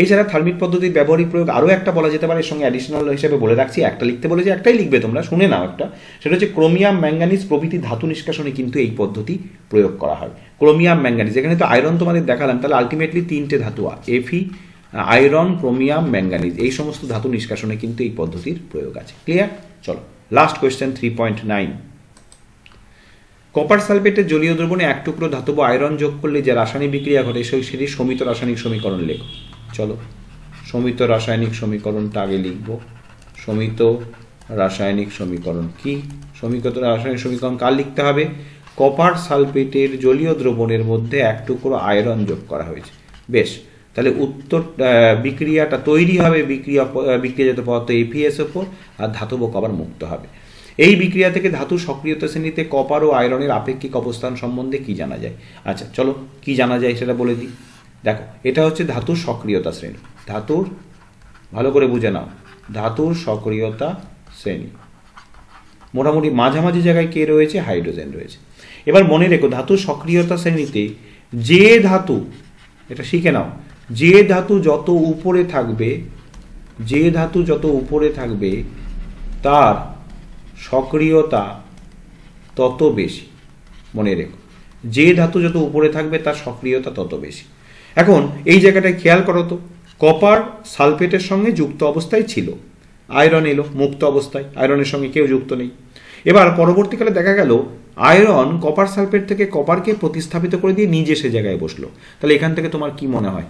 এছাড়া থার্মিট পদ্ধতির ব্যবহারিক প্রয়োগ আরও একটা বলা যেতে পারে, এর সঙ্গে অ্যাডিশনাল হিসেবে বলে রাখছি, একটা লিখতে বলেছে একটাই লিখবে, তোমরা শুনে নাও একটা। সেটা হচ্ছে ক্রোমিয়াম ম্যাঙ্গানিজ প্রভৃতি ধাতু নিষ্কাশনে কিন্তু এই পদ্ধতি প্রয়োগ করা হয়। ক্রোমিয়াম ম্যাঙ্গানিজ, এখানে তো আয়রন তোমাদের দেখালাম, তাহলে আলটিমেটলি 3টে ধাতু Fe, আয়রন, ক্রোমিয়াম, ম্যাঙ্গানিজ, এই সমস্ত ধাতু নিষ্কাশনে কিন্তু এই পদ্ধতির প্রয়োগ আছে। ক্লিয়ার? চলো লাস্ট কোয়েশ্চেন 3.9, কপার সালফেটের জলীয় দ্রবণে 1 টুকরো ধাতব আয়রন যোগ করলে যে রাসায়নিক বিক্রিয়া ঘটে সেটি সমীত রাসায়নিক সমীকরণ লেখো। চলো সমিত রাসায়নিক সমীকরণটা আগে লিখব। সমিত রাসায়নিক সমীকরণ কি? সমিত রাসায়নিক সমীকরণ কার লিখতে হবে? কপার সালফেটের জলীয় দ্রবণের মধ্যে এক টুকরো আয়রন যোগ করা হয়েছে। বেশ, তাহলে উত্তর বিক্রিয়াটা তৈরি হবে বিক্রিয়াজাত পদার্থ APS4 আর ধাতব কপার মুক্ত হবে। এই বিক্রিয়া থেকে ধাতু সক্রিয়তা শ্রেণীতে কপার ও আয়রনের আপেক্ষিক অবস্থান সম্বন্ধে কি জানা যায়? আচ্ছা চলো কি জানা যায় সেটা বলে দিই। দেখো, এটা হচ্ছে ধাতুর সক্রিয়তা শ্রেণী। ধাতুর, ভালো করে বুঝে নাও, ধাতুর সক্রিয়তা শ্রেণী। মোটামুটি মাঝামাঝি জায়গায় কে রয়েছে? হাইড্রোজেন রয়েছে। এবার মনে রেখো, ধাতুর সক্রিয়তা শ্রেণীতে যে ধাতু, এটা শিখে নাও, যে ধাতু যত উপরে থাকবে, যে ধাতু যত উপরে থাকবে তার সক্রিয়তা তত বেশি। মনে রেখো, যে ধাতু যত উপরে থাকবে তার সক্রিয়তা তত বেশি। এখন এই জায়গাটায় খেয়াল করো তো, কপার সালফেটের সঙ্গে যুক্ত অবস্থায় ছিল, আয়রন এলো মুক্ত অবস্থায়, আয়রনের সঙ্গে কেউ যুক্ত নেই। এবার পরবর্তীকালে দেখা গেল আয়রন কপার সালফেট থেকে কপারকে প্রতিস্থাপিত করে দিয়ে নিজে সে জায়গায় বসলো। তাহলে এখান থেকে তোমার কি মনে হয়?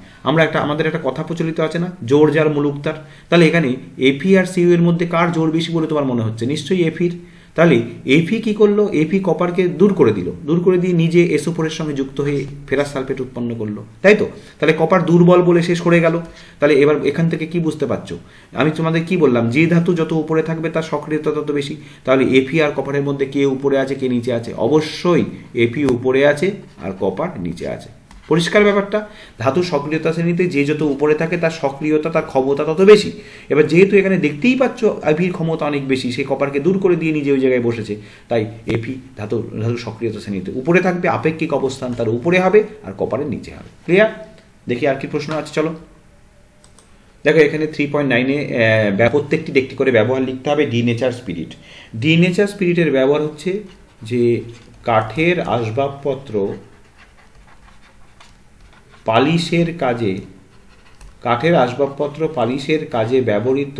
আমাদের একটা কথা প্রচলিত আছে না, জোর যার মুলুক তার। তাহলে এখানে এফি আর সিইউ এর মধ্যে কার জোর বেশি বলে তোমার মনে হচ্ছে? নিশ্চয়ই এফির। তাহলে এফি কি করলো? এফি কপারকে দূর করে দিল, দূর করে দিয়ে নিজে SO4 এর সঙ্গে যুক্ত হয়ে ফেরাস সালফেট উৎপন্ন করলো, তাই তো? তাহলে কপার দুর্বল বলে সে সরে গেল। তাহলে এবার এখান থেকে কি বুঝতে পারছো? আমি তোমাদের কি বললাম, যে ধাতু যত উপরে থাকবে তার সক্রিয়তা তত বেশি। তাহলে এফি আর কপারের মধ্যে কে উপরে আছে কে নিচে আছে? অবশ্যই এফি উপরে আছে আর কপার নিচে আছে। পরিষ্কার ব্যাপারটা? ধাতুর সক্রিয়তা শ্রেণীতে যে যত উপরে থাকে তার সক্রিয়তা, তার ক্ষমতা তত বেশি। এবার যেহেতু এখানে দেখতেই পাচ্ছ এফির ক্ষমতা অনেক বেশি, সেই কপারকে দূর করে দিয়ে নিজে ওই জায়গায় বসেছে, তাই এফি ধাতুর সক্রিয়তা শ্রেণীতে উপরে থাকবে, আপেক্ষিক অবস্থান তার উপরে হবে আর কপারের নিচে হবে। ক্লিয়ার? দেখি আর কি প্রশ্ন আছে, চলো দেখো। এখানে 3.9-এ প্রত্যেকটি একটি করে ব্যবহার লিখতে হবে। Denature spirit. ডিনেচার স্পিরিটের ব্যবহার হচ্ছে যে কাঠের আসবাবপত্র পালিশের কাজে, কাঠের আসবাবপত্র পালিশের কাজে ব্যবহৃত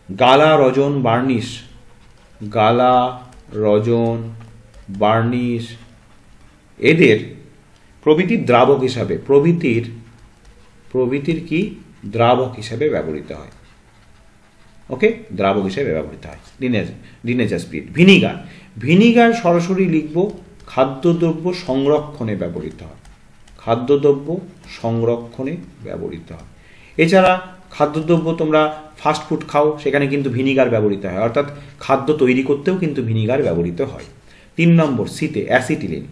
গালা, রজন, বার্নিশ, গালা, রজন, বার্নিশ এদের প্রভৃতির দ্রাবক হিসাবে, প্রভৃতির কি দ্রাবক হিসাবে ব্যবহৃত হয়। ওকে, দ্রাবক হিসাবে ব্যবহৃত হয়। Denature spirit. ভিনিগার। ভিনিগার সরাসরি লিখব খাদ্যদ্রব্য সংরক্ষণে ব্যবহৃত হয়, খাদ্যদ্রব্য সংরক্ষণে ব্যবহৃত হয়। এছাড়া খাদ্যদ্রব্য তোমরা ফাস্ট ফুড খাও, সেখানে কিন্তু ভিনিগার ব্যবহৃত হয়, অর্থাৎ খাদ্য তৈরি করতেও কিন্তু ভিনিগার ব্যবহৃত হয়। 3 নম্বর সিতে অ্যাসিটিলিন।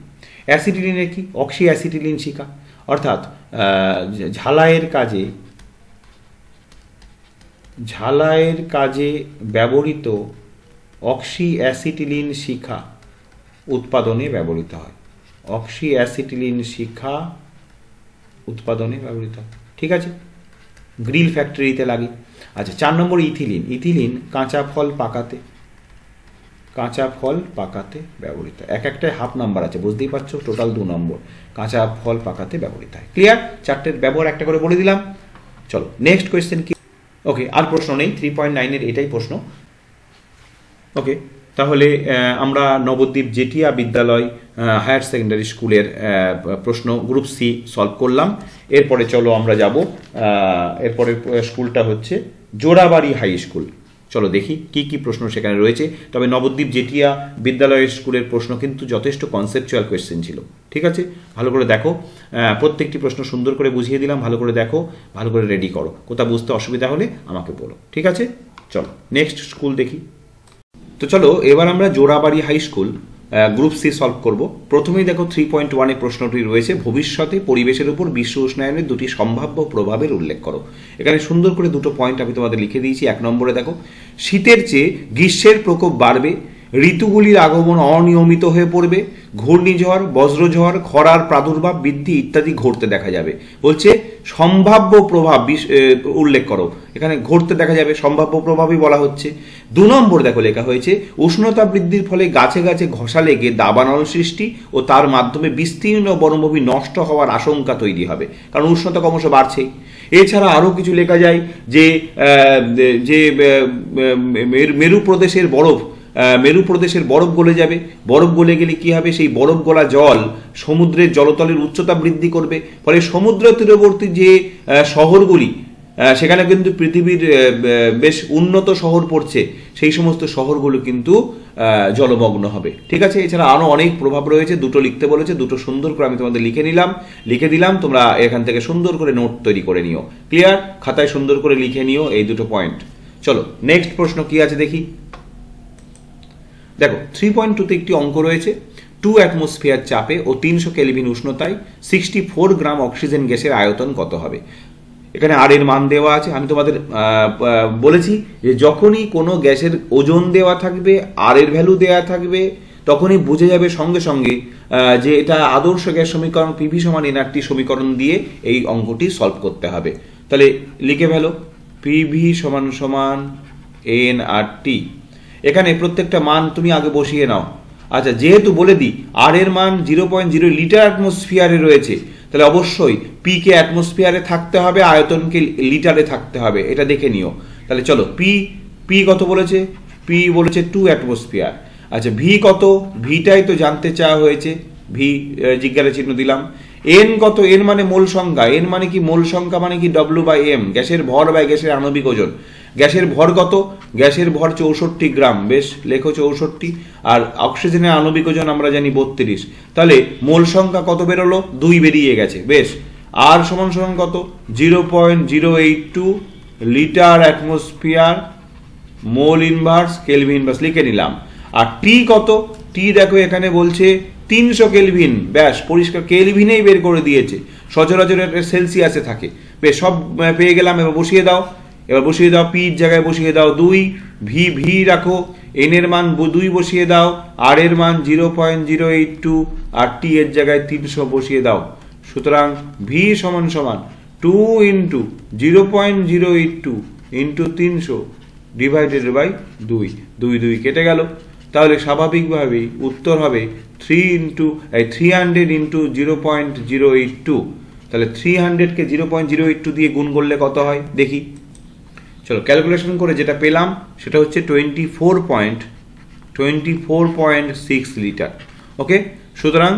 অ্যাসিটিলিনের কি? অক্সি অ্যাসিটিলিন শিখা, অর্থাৎ ঝালাইয়ের কাজে ব্যবহৃত অক্সি অ্যাসিটিলিন শিখা উৎপাদনে ব্যবহৃত হয়। অক্সি অ্যাসিটিলিন শিখা উৎপাদনে ব্যবহৃত হয়। ঠিক আছে, গ্রিল ফ্যাক্টরিতে লাগে। আচ্ছা, 4 নম্বর ইথিলিন। ইথিলিন কাঁচা ফল পাকাতে, কাঁচা ফল পাকাতে ব্যবহৃত হয়। একটাই হাফ নাম্বার আছে, বুঝতেই পারছো, টোটাল 2 নম্বর। কাঁচা ফল পাকাতে ব্যবহৃত হয়। ক্লিয়ার? 4টের ব্যবহার একটা করে বলে দিলাম। চলো নেক্সট কোয়েশ্চেন কি? ওকে, আর প্রশ্ন নেই, 3.9-এর এটাই প্রশ্ন। ওকে, তাহলে আমরা নবদ্বীপ জেটিয়া বিদ্যালয় হায়ার সেকেন্ডারি স্কুলের প্রশ্ন গ্রুপ সি সলভ করলাম। এরপরে চলো আমরা যাব, এরপরে স্কুলটা হচ্ছে জোড়াবাড়ি হাই স্কুল। চলো দেখি কি কি প্রশ্ন সেখানে রয়েছে। তবে নবদ্বীপ জেটিয়া বিদ্যালয়ের স্কুলের প্রশ্ন কিন্তু যথেষ্ট কনসেপচুয়াল কোয়েশ্চেন ছিল। ঠিক আছে, ভালো করে দেখো, প্রত্যেকটি প্রশ্ন সুন্দর করে বুঝিয়ে দিলাম, ভালো করে দেখো, ভালো করে রেডি করো। কোথাও বুঝতে অসুবিধা হলে আমাকে বলো। ঠিক আছে, চলো নেক্সট স্কুল দেখি। তো চলো এবার আমরা Jorabari high school group C solve করব। প্রথমেই দেখো 3.1-এ প্রশ্নটি রয়েছে, ভবিষ্যতে পরিবেশের উপর বিশ্ব উষ্ণায়নের 2টি সম্ভাব্য প্রভাবের উল্লেখ করো। এখানে সুন্দর করে 2টো পয়েন্ট আমি তোমাদের লিখে দিয়েছি। 1 নম্বরে দেখো, শীতের চেয়ে গ্রীষ্মের প্রকোপ বাড়বে, ঋতুগুলির আগমন অনিয়মিত হয়ে পড়বে, ঘূর্ণিঝড়, বজ্রঝড়, খরার প্রাদুর্ভাব বৃদ্ধি ইত্যাদি ঘটতে দেখা যাবে। বলছে সম্ভাব্য প্রভাব উল্লেখ করো। এখানে ঘটতে দেখা যাবে, সম্ভাব্য প্রভাবই বলা হচ্ছে। 2 নম্বর দেখো লেখা হয়েছে, উষ্ণতা বৃদ্ধির ফলে গাছে গাছে ঘষা লেগে দাবানল সৃষ্টি ও তার মাধ্যমে বিস্তীর্ণ বনভূমি নষ্ট হওয়ার আশঙ্কা তৈরি হবে, কারণ উষ্ণতা ক্রমশ বাড়ছেই। এছাড়া আরও কিছু লেখা যায় যে মেরু প্রদেশের বরফ মেরু প্রদেশের বরফ গলে যাবে। বরফ গলে গেলে কি হবে, সেই বরফ গলা জল সমুদ্রের জলতলের উচ্চতা বৃদ্ধি করবে, ফলে সমুদ্র তীরবর্তী যে শহরগুলি সেখানে কিন্তু পৃথিবীর বেশ উন্নত শহর পড়ছে, সেই সমস্ত শহরগুলো কিন্তু জলমগ্ন হবে। ঠিক আছে, এছাড়া আরও অনেক প্রভাব রয়েছে, দুটো লিখতে বলেছে, দুটো সুন্দর করে আমি তোমাদের লিখে দিলাম, তোমরা এখান থেকে সুন্দর করে নোট তৈরি করে নিও। ক্লিয়ার? খাতায় সুন্দর করে লিখে নিও এই দুটো পয়েন্ট। চলো নেক্সট প্রশ্ন কি আছে দেখি। দেখো 3.2তে একটি অঙ্ক রয়েছে। 2 অ্যাটমসফিয়ার চাপে ও 300 কেলভিন উষ্ণতায় 64 গ্রাম অক্সিজেন গ্যাসের আয়তন কত হবে? এখানে আর এর মান দেওয়া আছে। আমি তোমাদের বলেছি যে যখনই কোনো গ্যাসের ওজন দেওয়া থাকবে, আর এর ভ্যালু দেওয়া থাকবে, তখনই বুঝে যাবে সঙ্গে সঙ্গে যে এটা আদর্শ গ্যাস সমীকরণ, পিভি সমান এনআরটি সমীকরণ দিয়ে এই অঙ্কটি সলভ করতে হবে। তাহলে লিখে ফেলো, পিভি সমান সমান এনআরটি। এখানে প্রত্যেকটা মান তুমি আগে বসিয়ে নাও। আচ্ছা, যেহেতু বলে দিই আর এর মান 0.0 লিটার অ্যাটমসফিয়ারে রয়েছে, তাহলে অবশ্যই পি কে অ্যাটমসফিয়ারে থাকতে হবে, আয়তনকে লিটারে থাকতে হবে, এটা দেখে নিও। তাহলে চলো পি কত বলেছে? পি বলেছে 2 অ্যাটমসফিয়ার। আচ্ছা, ভি কত? ভিটাই তো জানতে চাওয়া হয়েছে, ভি জিজ্ঞাসা চিহ্ন দিলাম। এন কত? এন মানে মোল সংখ্যা। এন মানে কি? মোল সংখ্যা মানে কি? W/m, গ্যাসের ভর বাই গ্যাসের আণবিক ওজন। গ্যাসের ভর কত? গ্যাসের ভর 64 গ্রাম। বেশ, লেখো 64। আর অক্সিজেনের আণবিক ওজন আমরা জানি 32। তাহলে মোল সংখ্যা কত বেরোলো? 2 বেরিয়ে গেছে। বেশ, আর সমান সমান কত? 0.082 litre atmosphere mole inverse kelvin inverse লিখে নিলাম। আর টি কত? টি দেখো এখানে বলছে 300 কেলভিন। ব্যাস, পরিষ্কার কেলভিনেই বের করে দিয়েছে, সচরাচর এটা সেলসিয়াসে থাকে। বেশ, সব পেয়ে গেলাম। এবার বসিয়ে দাও, পির জায়গায় বসিয়ে দাও 2, ভি রাখো, এন এর মান 2 বসিয়ে দাও, আর এর মান 0.082, আর টি এর জায়গায় 300 বসিয়ে দাও। সুতরাং ভি সমান সমান 2 × 0.082 × 300 ডিভাইডেড বাই 2 কেটে গেল। তাহলে স্বাভাবিকভাবেই উত্তর হবে 300 × 0.082। তাহলে 300-কে 0.082 দিয়ে গুণ করলে কত হয় দেখি। চলো ক্যালকুলেশন করে যেটা পেলাম সেটা হচ্ছে 24.6 লিটার। ওকে, সুতরাং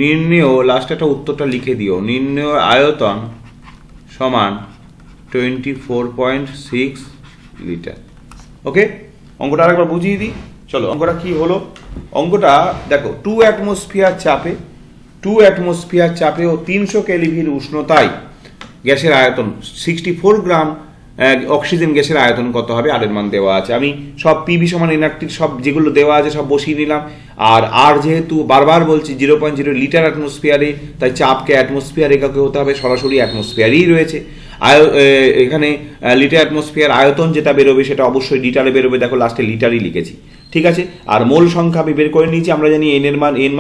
নির্ণেয়, লাস্ট একটা উত্তরটা লিখে দিও, নির্ণেয় আয়তন সমান 24.6 লিটার। ওকে, অঙ্কটা আরেকবার বুঝিয়ে দিই। চলো অঙ্কটা কি হলো। অঙ্কটা দেখো, 2 অ্যাটমসফিয়ার চাপে ও 300 কেলভিন উষ্ণতায় গ্যাসের আয়তন 64 গ্রাম অক্সিজেন গ্যাসের আয়তন কত হবে? আর এর মান দেওয়া আছে। আমি সব পিভি সমান এনআরটির সব যেগুলো দেওয়া আছে সব বসিয়ে নিলাম। আর যেহেতু বারবার বলছি 0.0 লিটার অ্যাটমসফিয়ারে, তাই চাপকে অ্যাটমসফিয়ার এককে হতে হবে, সরাসরি অ্যাটমসফিয়ারই রয়েছে। এখানে লিটার অ্যাটমসফিয়ার, আয়তন যেটা বেরোবে সেটা অবশ্যই লিটারে বেরোবে। দেখো লাস্টে লিটারই লিখেছি, ঠিক আছে। আর মোল সংখ্যা আমি বের করে নিয়েছি, আমরা জানি এন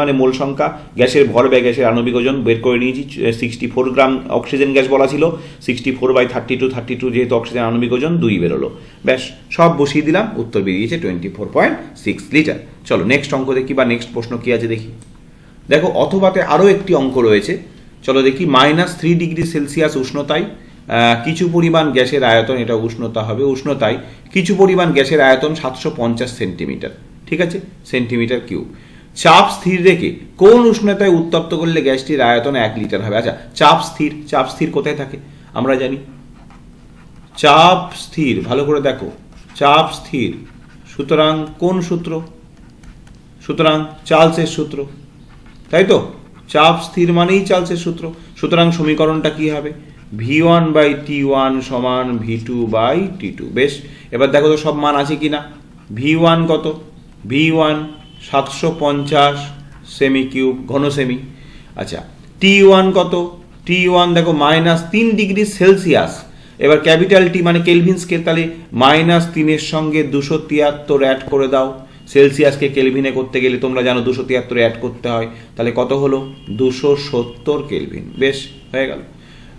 মানে মোল সংখ্যা, গ্যাসের ভর বা গ্যাসের আণবিক ওজন বের করে নিয়েছি। 64 গ্রাম অক্সিজেন গ্যাস বলা ছিল, 64/32 যেহেতু অক্সিজেন আণবিক ওজন 2 বেরোলো। ব্যাস, সব বসিয়ে দিলাম, উত্তর বেরিয়েছে 24.6 লিটার। চলো নেক্সট অঙ্ক দেখি, বা নেক্সট প্রশ্ন কি আছে দেখি। দেখো অথবাতে আরও একটি অঙ্ক রয়েছে। চলো দেখি, -3 ডিগ্রি সেলসিয়াস উষ্ণতায় কিছু পরিমাণ গ্যাসের আয়তন, এটা উষ্ণতা হবে, উষ্ণতায় কিছু পরিমাণ গ্যাসের আয়তন 750 সেন্টিমিটার, ঠিক আছে, সেন্টিমিটার কিউব। চাপ স্থির রেখে কোন উষ্ণতায় উত্তপ্ত করলে গ্যাসটির আয়তন 1 লিটার হবে? আচ্ছা, চাপ স্থির কোথায় থাকে আমরা জানি। চাপ স্থির, ভালো করে দেখো, চাপ স্থির, সুতরাং কোন সূত্র? সুতরাং চার্লসের সূত্র, তাই তো। চাপ স্থির মানেই চার্লসের সূত্র। সুতরাং সমীকরণটা কি হবে? V1/T1 সমান V2/T2। বেশ, এবার দেখো তো সব মান আছে কিনা। V1 কত? V1 750 সেমি কিউব, ঘন সেমি। আচ্ছা, T1 কত? T1 দেখো -3 ডিগ্রি সেলসিয়াস। এবার ক্যাপিটাল টি মানে কেলভিন স্কেল, তাহলে -3 এর সঙ্গে 273 অ্যাড করে দাও। সেলসিয়াসকে কেলভিনে করতে গেলে তোমরা জানো 273 অ্যাড করতে হয়, তাহলে কত হলো? 270 কেলভিন। বেশ, হয়ে গেল।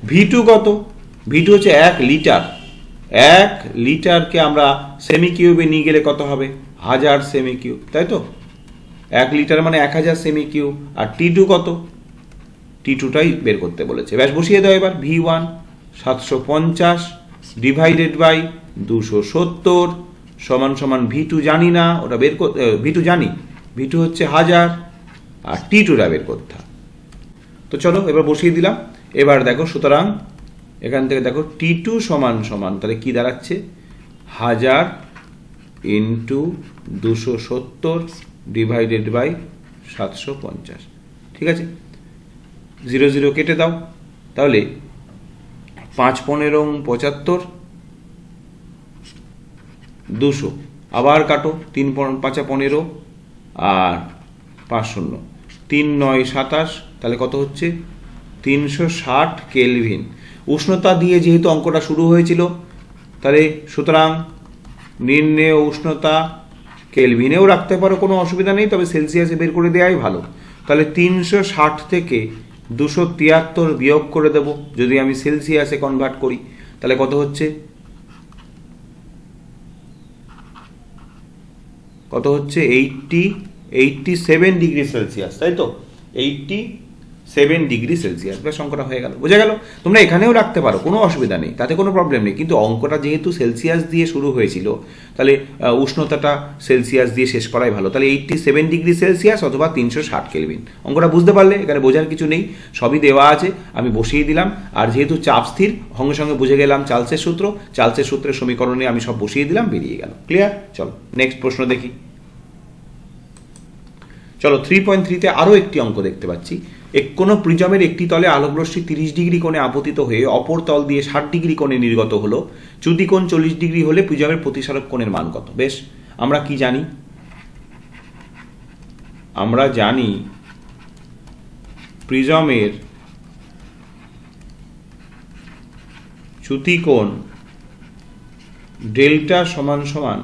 V2 কত? V2 হচ্ছে 1 লিটার। 1 লিটারকে আমরা সেমি কিউবে নিয়ে গেলে কত হবে? 1000 সেমি কিউব, তাই তো। 1 লিটার মানে 1000 সেমি কিউব। আর T2 কত? T2টাই বের করতে বলেছে। ব্যাস, বসিয়ে দাও এবার। V1 750 ডিভাইডেড বাই 270 সমান সমান V2 জানি না, ওটা বের V2 জানি, V2 হচ্ছে 1000 আর T2টা বের করতে হবে। তো চলো এবার বসিয়ে দিলাম। এবার দেখো, সুতরাং এখান থেকে দেখো T2 সমান সমান তাহলে কি দাঁড়াচ্ছে, 1000 ইন্টু 270 ডিভাইডেড বাই 750। ঠিক আছে, 0 0 কেটে দাও, তাহলে 5 15 75 200, আবার কাটো, 3 5 15 আর 5 0 3 9 27, তাহলে কত হচ্ছে 360 কেলভিন। উষ্ণতা দিয়ে যেহেতু অঙ্কটা শুরু হয়েছিল, তাহলে সুতরাং নির্ণেয় উষ্ণতা কেলভিনেও রাখতে পারো, কোনো অসুবিধা নেই, তবে সেলসিয়াসে বের করে দেওয়াই ভালো। তাহলে 360 থেকে 273 বিয়োগ করে দেব, যদি আমি সেলসিয়াসে কনভার্ট করি, তাহলে কত হচ্ছে, 87 ডিগ্রি সেলসিয়াস, তাই তো, 87 ডিগ্রি সেলসিয়াস। বেশ, অঙ্কটা হয়ে গেল, বোঝা গেল। তোমরা এখানেও রাখতে পারো, কোনো অসুবিধা নেই, তাতে কোনো প্রবলেম নেই, কিন্তু অঙ্কটা যেহেতু সেলসিয়াস দিয়ে শুরু হয়েছিল, তাহলে উষ্ণতাটা সেলসিয়াস দিয়ে শেষ করাই ভালো। তাহলে 87 ডিগ্রি সেলসিয়াস অথবা 360 কেলভিন। অঙ্কটা বুঝতে পারলে, এখানে বোঝার কিছু নেই, সবই দেওয়া আছে, আমি বসিয়ে দিলাম। আর যেহেতু চাপ স্থির, সঙ্গে সঙ্গে বুঝে গেলাম চার্লসের সূত্র, চার্লসের সূত্রের সমীকরণে আমি সব বসিয়ে দিলাম, বেরিয়ে গেল। ক্লিয়ার? চলো নেক্সট প্রশ্ন দেখি। চলো 3.3-তে আরও একটি অঙ্ক দেখতে পাচ্ছি। কোনো প্রিজমের একটি তলে আলোকরশ্মি 30 ডিগ্রি কোণে আপতিত হয়ে অপর তল দিয়ে 60 ডিগ্রি কোণে নির্গত হলো। চ্যুতি কোণ 40 ডিগ্রি হলে প্রিজমের প্রতিসারক কোণের মান কত? বেশ, আমরা কি জানি? আমরা জানি প্রিজমের চ্যুতি কোণ ডেল্টা সমান সমান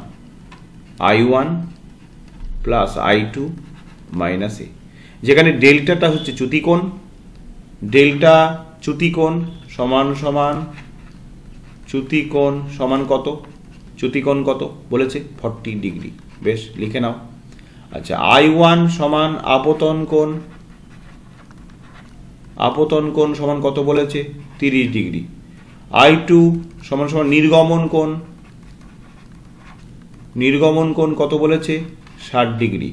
I1 প্লাস I2 মাইনাস এ, যেখানে ডেল্টাটা হচ্ছে চ্যুতিকোণ, ডেল্টা চ্যুতিকোণ সমান সমান চ্যুতিকোণ সমান কত? চ্যুতিকোণ কত বলেছে? 40 ডিগ্রি। বেশ, লিখে নাও। আচ্ছা, I1 সমান আপতন কোণ, আপতন কোণ সমান কত বলেছে? 30 ডিগ্রি। I2 সমান সমান নির্গমন কোণ, নির্গমন কোণ কত বলেছে? 60 ডিগ্রি।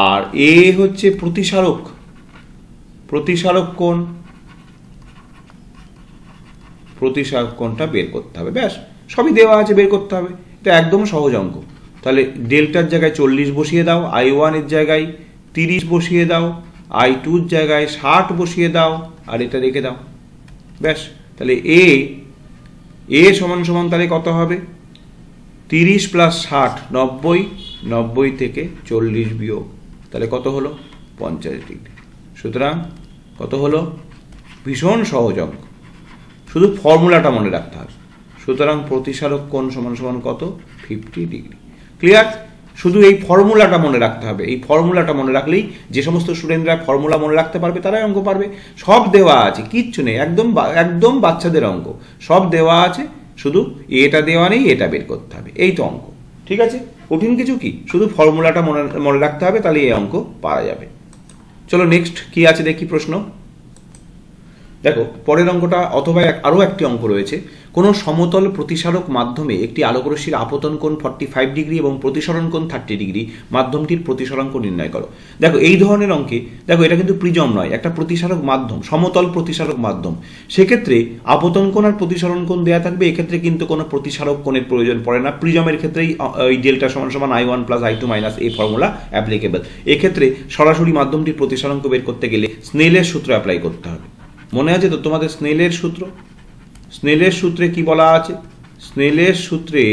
আর এ হচ্ছে প্রতিসারক, প্রতিসারক কোণ, প্রতিসারক কোণটা বের করতে হবে। ব্যাস, সবই দেওয়া আছে, বের করতে হবে। এটা একদম সহজ অঙ্ক। তাহলে ডেল্টার জায়গায় 40 বসিয়ে দাও, I1 এর জায়গায় 30 বসিয়ে দাও, I2 এর জায়গায় 60 বসিয়ে দাও, আর এটা রেখে দাও। ব্যাস, তাহলে এ সমান সমান তাহলে কত হবে? 30 প্লাস 60 90, 90 থেকে 40 বিয়োগ, তাহলে কত হলো? 50 ডিগ্রি। সুতরাং কত হলো? ভীষণ সহজ অঙ্ক, শুধু ফর্মুলাটা মনে রাখতে হবে। সুতরাং প্রতিসারক কোণ সমান সমান কত? 50 ডিগ্রি। ক্লিয়ার? শুধু এই ফর্মুলাটা মনে রাখতে হবে। এই ফর্মুলাটা মনে রাখলেই যে সমস্ত স্টুডেন্টরা ফর্মুলা মনে রাখতে পারবে তারাই অঙ্ক পারবে। সব দেওয়া আছে, কিচ্ছু নেই, একদম একদম বাচ্চাদের অঙ্ক, সব দেওয়া আছে, শুধু এটা দেওয়া নেই, এটা বের করতে হবে, এই তো অঙ্ক। ঠিক আছে, কঠিন কিছু কি, শুধু ফর্মুলাটা মনে রাখতে হবে, তাহলে এই অঙ্ক পারা যাবে। চলো নেক্সট কি আছে দেখি প্রশ্ন। দেখো পরের অঙ্কটা, অথবা আরও একটি অঙ্ক রয়েছে। কোনো সমতল প্রতিসারক মাধ্যমে একটি আলোকরশ্মির আপতন কোণ 45 ডিগ্রি এবং প্রতিসরণ কোণ 30 ডিগ্রি, মাধ্যমটির প্রতিসরাঙ্ক নির্ণয় করো। দেখো এই ধরনের অঙ্কে, দেখো এটা কিন্তু প্রিজম নয়, একটা প্রতিসারক মাধ্যম, সমতল প্রতিসারক মাধ্যম। সেক্ষেত্রে আপতন কোণ আর প্রতিসরণ কোণ দেওয়া থাকবে, এক্ষেত্রে কিন্তু কোনো প্রতিসারক কোণের প্রয়োজন পড়ে না। প্রিজমের ক্ষেত্রেই ওই ডেল্টা সমান সমান I1 প্লাস I2 মাইনাস এই ফর্মুলা অ্যাপ্লিকেবল। এক্ষেত্রে সরাসরি মাধ্যমটির প্রতিসরাঙ্ক বের করতে গেলে স্নেলের সূত্র অ্যাপ্লাই করতে হবে। মনে আছে তো তোমাদের স্নেলের সূত্র? স্নেলের সূত্রে কি বলা আছে? স্নেলের সূত্রে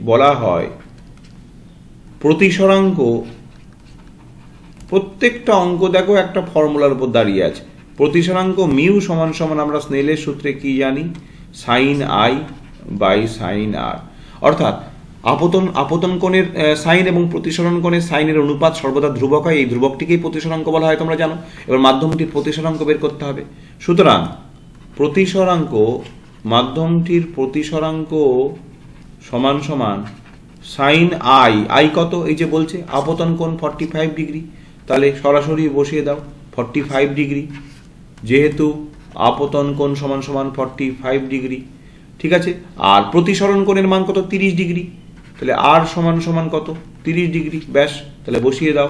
বলা হয় প্রতিসরাঙ্ক, প্রত্যেকটা অঙ্ক দেখো একটা ফর্মুলার উপর দাঁড়িয়ে আছে। প্রতিসরাঙ্ক মিউ সমান সমান আমরা স্নেলের সূত্রে কি জানি? Sine I by sine R। অর্থাৎ আপতন কোণের সাইন এবং প্রতিসরণ কোণের সাইনের অনুপাত সর্বদা ধ্রুবক হয়, এই ধ্রুবকটিকেই প্রতিসরাঙ্ক বলা হয়, তোমরা জানো। এবার মাধ্যমটির প্রতিসরাঙ্ক বের করতে হবে। সুতরাং প্রতিসরাঙ্ক, মাধ্যমটির প্রতিসরাঙ্ক সমান সমান সাইন I কত? এই যে বলছে আপতন কোণ 45 ডিগ্রি, তাহলে সরাসরি বসিয়ে দাও 45 ডিগ্রি, যেহেতু আপতন কোণ সমান সমান 45 ডিগ্রি, ঠিক আছে। আর প্রতিসরণ কোণের মান কত? 30 ডিগ্রি। তাহলে আর সমান সমান কত? 30 ডিগ্রি। ব্যাস, তাহলে বসিয়ে দাও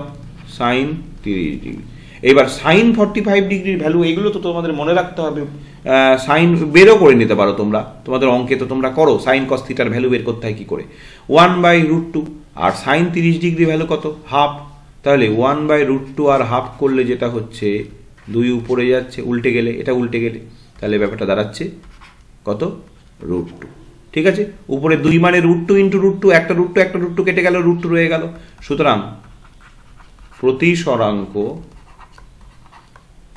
সাইন 30 ডিগ্রি। এবার সাইন 45 ডিগ্রির ভ্যালু, এগুলো তো তোমাদের মনে রাখতে হবে। সাইন বেরও করে নিতে পারো তোমরা, তোমাদের অঙ্কে তো তোমরা করো সাইন কস থিটার ভ্যালু বের করতে হয় কি করে, 1/√2। আর সাইন 30 ডিগ্রি ভ্যালু কত? হাফ। তাহলে 1/√2 আর হাফ করলে যেটা হচ্ছে 2 উপরে যাচ্ছে, উল্টে গেলে এটা উল্টে গেলে, তাহলে ব্যাপারটা দাঁড়াচ্ছে কত? √2। ঠিক আছে, উপরে 2 মানে √2 ইন্টু √2, একটা √2 কেটে গেল, √2 রয়ে গেল। সুতরাং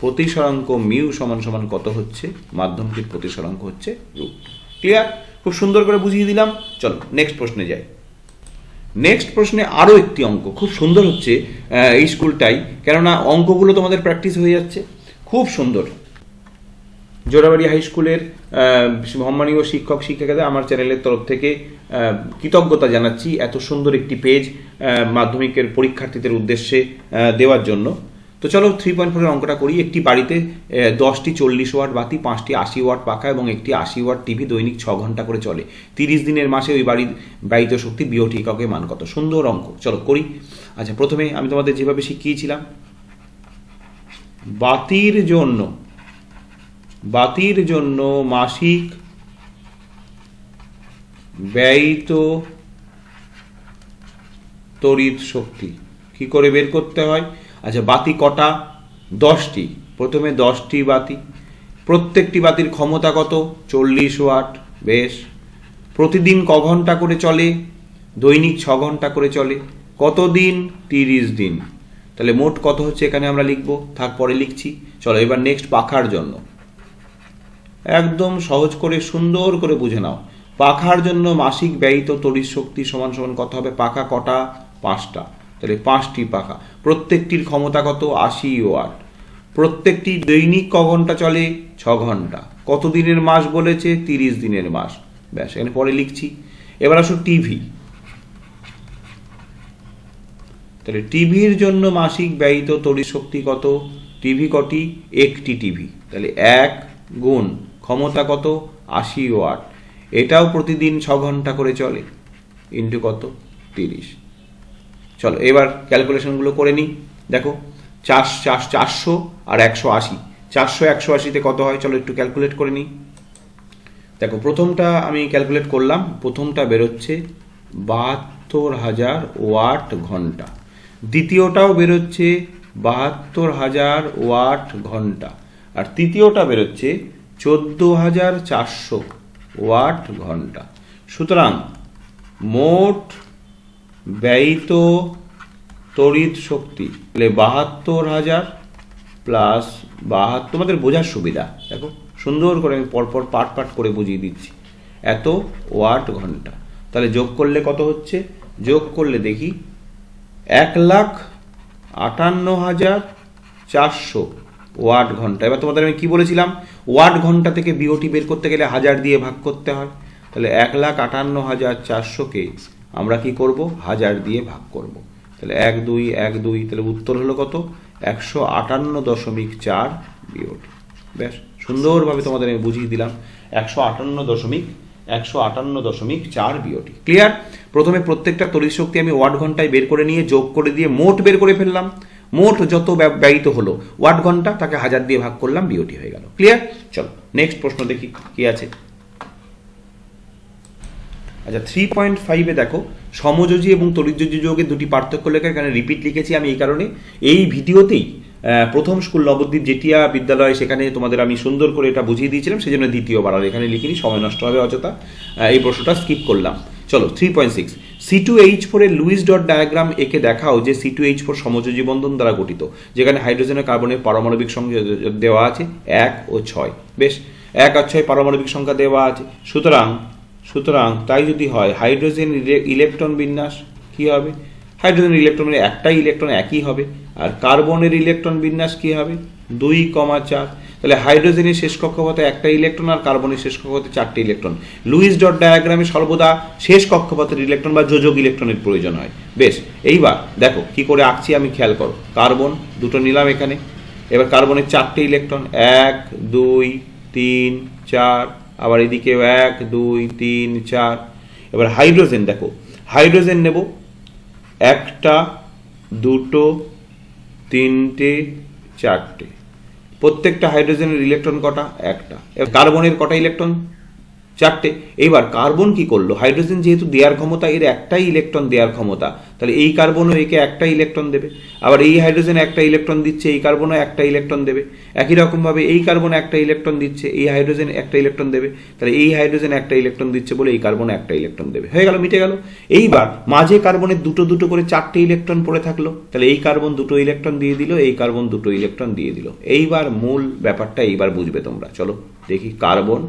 প্রতিসরাঙ্ক মিউ সমান সমান কত হচ্ছে? মাধ্যমটির প্রতিসরাঙ্ক হচ্ছে √2। ক্লিয়ার? খুব সুন্দর করে বুঝিয়ে দিলাম। চলো নেক্সট প্রশ্নে যাই। নেক্সট প্রশ্নে আরও একটি অঙ্ক, খুব সুন্দর হচ্ছে এই স্কুলটাই, কেননা অঙ্কগুলো তোমাদের প্র্যাকটিস হয়ে যাচ্ছে, খুব সুন্দর। জোড়াবাড়ি হাই স্কুলের সম্মানীয় শিক্ষক শিক্ষিকাদের আমার চ্যানেলের তরফ থেকে কৃতজ্ঞতা জানাচ্ছি এত সুন্দর একটি পেজ মাধ্যমিকের পরীক্ষার্থীদের উদ্দেশ্যে দেওয়ার জন্য। তো চলো 3.4 অঙ্কটা করি। একটি বাড়িতে 10টি 40 ওয়াট বাতি, 5টি 80 ওয়াট পাখা এবং একটি 80 ওয়াট টিভি দৈনিক 6 ঘন্টা করে চলে। 30 দিনের মাসে ওই বাড়ির ব্যয়িত শক্তি বিওট এককে মান কত? সুন্দর অঙ্ক, চলো করি। আচ্ছা, প্রথমে আমি তোমাদের যেভাবে শিখিয়েছিলাম, বাতির জন্য মাসিক ব্যয়িত তড়িৎ শক্তি কি করে বের করতে হয়? আচ্ছা, বাতি কটা? 10টি। প্রথমে 10টি বাতি, প্রত্যেকটি বাতির ক্ষমতা কত? 40 ওয়াট। বেশ, প্রতিদিন ক ঘন্টা করে চলে? দৈনিক 6 ঘন্টা করে চলে। কতদিন? 30 দিন। তাহলে মোট কত হচ্ছে এখানে আমরা লিখবো, থাক পরে লিখছি। চলো এবার নেক্সট পাখার জন্য, একদম সহজ করে সুন্দর করে বুঝে নাও। পাখার জন্য মাসিক ব্যয়িত তড়িৎ শক্তি সমান সমান কত হবে? পাখা কটা? 5টা। তাহলে 5টি পাখা, প্রত্যেকটির ক্ষমতা কত? 80 ওয়াট। প্রত্যেকটি দৈনিক ক ঘন্টা চলে? 6 ঘন্টা। কত দিনের মাস বলেছে? 30 দিনের মাস। ব্যাস, এখানে পরে লিখছি। এবার আসো টিভি। তাহলে টিভির জন্য মাসিক ব্যয়িত তড়িৎ শক্তি কত? টিভি কটি? একটি টিভি। তাহলে 1 গুণ ক্ষমতা কত? 80 ওয়াট। এটাও প্রতিদিন 6 ঘন্টা করে চলে, ইন্টু কত? 30। চলো এবার ক্যালকুলেশনগুলো করে নিই। দেখো 400 আর 180, 400 180তে কত হয়? চলো একটু ক্যালকুলেট করে নিই। দেখো প্রথমটা আমি ক্যালকুলেট করলাম, প্রথমটা বেরোচ্ছে 72,000 ওয়াট ঘন্টা, দ্বিতীয়টাও বেরোচ্ছে 72,000 ওয়াট ঘন্টা, আর তৃতীয়টা বেরোচ্ছে 14,400 ওয়াট ঘন্টা। সুতরাং মোট ব্যয়িত তড়িৎ শক্তি 72,000 প্লাস 72, তোমাদের বোঝার সুবিধা দেখো সুন্দর করে আমি পরপর পাট করে বুঝিয়ে দিচ্ছি, এত ওয়াট ঘন্টা। তাহলে যোগ করলে কত হচ্ছে? যোগ করলে দেখি 1,58,400 ওয়াট ঘন্টা। এবার তোমাদের আমি কি বলেছিলাম? ওয়াট ঘন্টা থেকে বিওটি বের করতে গেলে 1000 দিয়ে ভাগ করতে হয়। তাহলে 1,58,400কে আমরা কি করব? 1000 দিয়ে ভাগ করব। তাহলে 1 2 1 2, তাহলে উত্তর হলো কত? 158.4 বিওটি। বেশ সুন্দরভাবে তোমাদের আমি বুঝিয়ে দিলাম 158.4 বিওটি। ক্লিয়ার? প্রথমে প্রত্যেকটা তড়িৎ শক্তি আমি ওয়াট ঘন্টায় বের করে নিয়ে যোগ করে দিয়ে মোট বের করে ফেললাম। মোট যত ব্যয়িত হলো ওয়াট ঘন্টা তাকে 1000 দিয়ে ভাগ করলাম, বিওটি হয়ে গেল। ক্লিয়ার? চলো নেক্সট প্রশ্ন দেখি কি আছে। আচ্ছা 3.5-এ দেখো সমযোজী এবং তড়িৎযোজী যৌগের দুটি পার্থক্য লেখা, এখানে রিপিট লিখেছি আমি এই কারণে, এই ভিডিওতেই প্রথম স্কুল নবদ্বীপ জেটিয়া বিদ্যালয় সেখানে তোমাদের আমি সুন্দর করে এটা বুঝিয়ে দিয়েছিলাম, সেজন্য দ্বিতীয়বার আর এখানে লিখিনি, সময় নষ্ট হবে অযথা, এই প্রশ্নটা স্কিপ করলাম। চলো 3.6, C2H4 এর লুইস ডট ডায়াগ্রাম একে দেখাও যে C2H4 সমযোজী বন্ধন দ্বারা গঠিত, যেখানে হাইড্রোজেন ও কার্বনের পারমাণবিক সংখ্যা দেওয়া আছে 1 ও 6। বেশ, 1 আর 6 পারমাণবিক সংখ্যা দেওয়া আছে। সুতরাং তাই যদি হয় হাইড্রোজেন ইলেকট্রন বিন্যাস কি হবে? হাইড্রোজেন ইলেকট্রনের একটাই ইলেকট্রন একই হবে, আর কার্বনের ইলেকট্রন বিন্যাস কি হবে? 2,4। তাহলে হাইড্রোজেনের শেষ কক্ষপথে একটা ইলেকট্রন আর কার্বনের শেষ কক্ষপথে 4টে ইলেকট্রন। লুইস ডট ডায়াগ্রামে সর্বদা শেষ কক্ষপথের ইলেকট্রন বা যোজক ইলেকট্রনের প্রয়োজন হয়। বেশ, এইবার দেখো কি করে আঁকছি আমি, খেয়াল করো। কার্বন দুটো নিলাম এখানে, এবার কার্বনের 4টে ইলেকট্রন 1 2 3 4 আবার এদিকেও 1 2 3 4। এবার হাইড্রোজেন দেখো, হাইড্রোজেন নেব 1টা 2টো 3টে 4টে। প্রত্যেকটা হাইড্রোজেনের ইলেকট্রন কটা? 1টা। কার্বনের কটা ইলেকট্রন? 4টে। এইবার কার্বন কি করলো? হাইড্রোজেন যেহেতু দেওয়ার ক্ষমতা, এর একটাই ইলেকট্রন দেওয়ার ক্ষমতা, তাহলে এই কার্বনও একে একটা ইলেকট্রন দেবে। আবার এই হাইড্রোজেন একটা ইলেকট্রন দিচ্ছে, এই কার্বনও একটা ইলেকট্রন দেবে। একই রকমভাবে এই কার্বন একটা ইলেকট্রন দিচ্ছে, এই হাইড্রোজেন একটা ইলেকট্রন দেবে। তাহলে এই হাইড্রোজেন একটা ইলেকট্রন দিচ্ছে বলে এই কার্বন একটা ইলেকট্রন দেবে। হয়ে গেল, মিটে গেল। এইবার মাঝে কার্বনের দুটো দুটো করে 4টে ইলেকট্রন পড়ে থাকলো, তাহলে এই কার্বন দুটো ইলেকট্রন দিয়ে দিল, এই কার্বন দুটো ইলেকট্রন দিয়ে দিল। এইবার মূল ব্যাপারটা এইবার বুঝবে তোমরা। চলো দেখি, কার্বন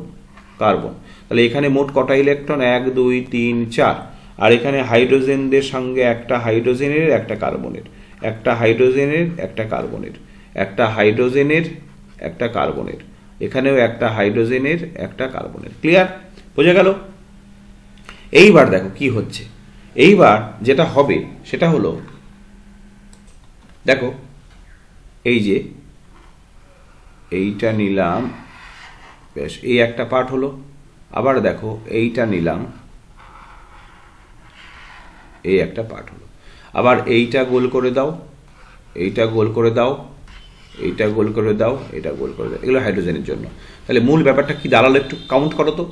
কার্বন, তাহলে এখানে মোট কটা ইলেকট্রন? 1 2 3 4। আর এখানে হাইড্রোজেনদের সঙ্গে একটা হাইড্রোজেনের একটা কার্বনের, একটা হাইড্রোজেনের একটা কার্বনের, একটা হাইড্রোজেনের একটা কার্বনের, এখানেও একটা হাইড্রোজেনের একটা কার্বনের। ক্লিয়ার? বোঝা গেল? এইবার দেখো কি হচ্ছে। এইবার যেটা হবে সেটা হলো, দেখো এই যে এইটা নিলাম, বেশ, এই একটা পার্ট হলো। আবার দেখো এইটা নিলাম, এই একটা পার্ট হলো। আবার এইটা গোল করে দাও, এইটা গোল করে দাও, এইটা গোল করে দাও, এটা গোল করে দাও। এগুলো হাইড্রোজেনের জন্য। তাহলে মূল ব্যাপারটা কি দাঁড়ালো একটু কাউন্ট করো তো।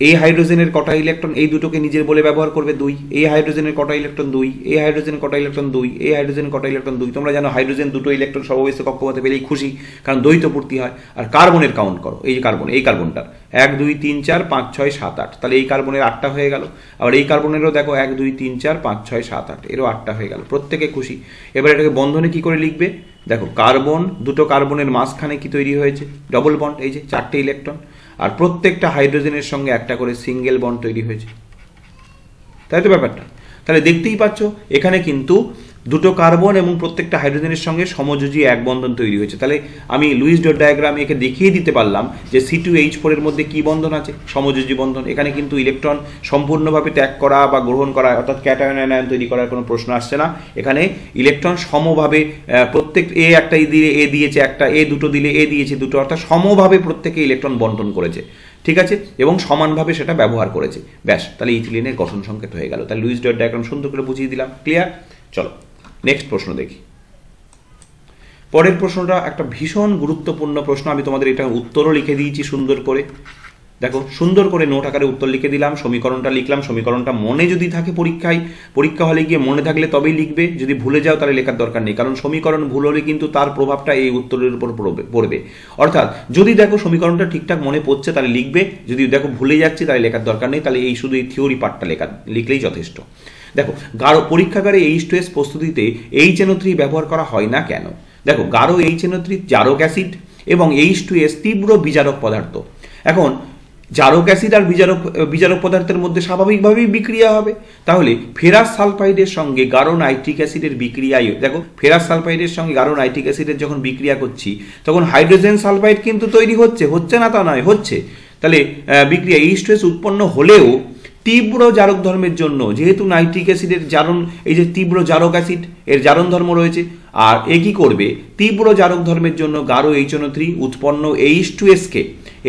এই হাইড্রোজেনের কটা ইলেকট্রন? এই দুটোকে নিজের বলে ব্যবহার করবে 2। এই হাইড্রোজেনের কটা ইলেকট্রন? 2। এই হাইড্রোজেনের কটা ইলেকট্রন? 2। এই হাইড্রোজেনের কটা ইলেকট্রন? 2। তোমরা জানো হাইড্রোজেন দুটো ইলেকট্রন সর্ববেশে কক্ষপথে পেলেই খুশি, কারণ দ্বৈত পূর্তি হয়। আর কার্বনের কাউন্ট করো, এই যে কার্বন, এই কার্বনটার 1 2 3 4 5 6 7 8। তাহলে এই কার্বনের 8টা হয়ে গেল। আবার এই কার্বনেরও দেখো 1 2 3 4 5 6 7 8, এরও 8টা হয়ে গেল। প্রত্যেকে খুশি। এবার এটাকে বন্ধনে কি করে লিখবে? দেখো কার্বন, দুটো কার্বনের মাঝখানে কি তৈরি হয়েছে? ডবল বন্ড, এই যে 4টে ইলেকট্রন। আর প্রত্যেকটা হাইড্রোজেনের সঙ্গে একটা করে সিঙ্গেল বন্ড তৈরি হয়েছে। তাই তো ব্যাপারটা? তাহলে দেখতেই পাচ্ছ এখানে কিন্তু দুটো কার্বন এবং প্রত্যেকটা হাইড্রোজেনের সঙ্গে সমযোজী এক বন্ধন তৈরি হয়েছে। তাহলে আমি লুইস ডট ডায়াগ্রামে একে দেখিয়ে দিতে পারলাম যে C2H4 এর মধ্যে কি বন্ধন আছে? সমযোজী বন্ধন। এখানে কিন্তু ইলেকট্রন সম্পূর্ণভাবে ত্যাগ করা বা গ্রহণ করা, অর্থাৎ ক্যাটায়ন আয়ন তৈরি করার কোনো প্রশ্ন আসছে না। এখানে ইলেকট্রন সমভাবে, প্রত্যেক এ একটা দিলে এ দিয়েছে একটা, এ দুটো দিলে এ দিয়েছে দুটো, অর্থাৎ সমভাবে প্রত্যেকে ইলেকট্রন বন্টন করেছে। ঠিক আছে? এবং সমানভাবে সেটা ব্যবহার করেছে। ব্যাস, তাহলে ইথিলিনের গঠন সংকেত হয়ে গেল। তাহলে লুইস ডট ডায়াগ্রাম সুন্দর করে বুঝিয়ে দিলাম। ক্লিয়ার? চলো নেক্সট প্রশ্ন দেখি। পরের প্রশ্নটা একটা ভীষণ গুরুত্বপূর্ণ প্রশ্ন। আমি তোমাদের এটা উত্তরও লিখে দিয়েছি সুন্দর করে। দেখো সুন্দর করে নোট আকারে উত্তর লিখে দিলাম, সমীকরণটা লিখলাম। সমীকরণটা মনে যদি থাকে পরীক্ষা হলে গিয়ে মনে থাকলে তবেই লিখবে। যদি ভুলে যাও তাহলে লেখার দরকার নেই, কারণ সমীকরণ ভুল হলে কিন্তু তার প্রভাবটা এই উত্তরের উপর পড়বে। অর্থাৎ যদি দেখো সমীকরণটা ঠিকঠাক মনে পড়ছে তাহলে লিখবে, যদি দেখো ভুলে যাচ্ছি তাহলে লেখার দরকার নেই, তাহলে এই শুধু এই থিওরি পার্টটা লিখলেই যথেষ্ট। দেখো গাঢ় পরীক্ষাগারে H2S প্রস্তুতিতে HNO3 ব্যবহার করা হয় না কেন? দেখো গাঢ় HNO3 জারক অ্যাসিড এবং H2S তীব্র বিজারক পদার্থ। এখন জারক অ্যাসিড আর বিজারক পদার্থের মধ্যে স্বাভাবিকভাবেই বিক্রিয়া হবে। তাহলে ফেরাস সালফাইডের সঙ্গে গাঢ় নাইট্রিক অ্যাসিডের বিক্রিয়ায়, দেখো ফেরাস সালফাইডের সঙ্গে গাঢ় নাইট্রিক অ্যাসিডের যখন বিক্রিয়া করছি তখন হাইড্রোজেন সালফাইড কিন্তু তৈরি হচ্ছে না তা নয়, হচ্ছে। তাহলে বিক্রিয়া H2S উৎপন্ন হলেও তীব্র জারক ধর্মের জন্য, যেহেতু নাইট্রিক অ্যাসিডের জারণ, এই যে তীব্র জারক অ্যাসিড এর জারণ ধর্ম রয়েছে, আর এ কি করবে? তীব্র জারক ধর্মের জন্য গাঢ় HNO3 উৎপন্ন H2S কে,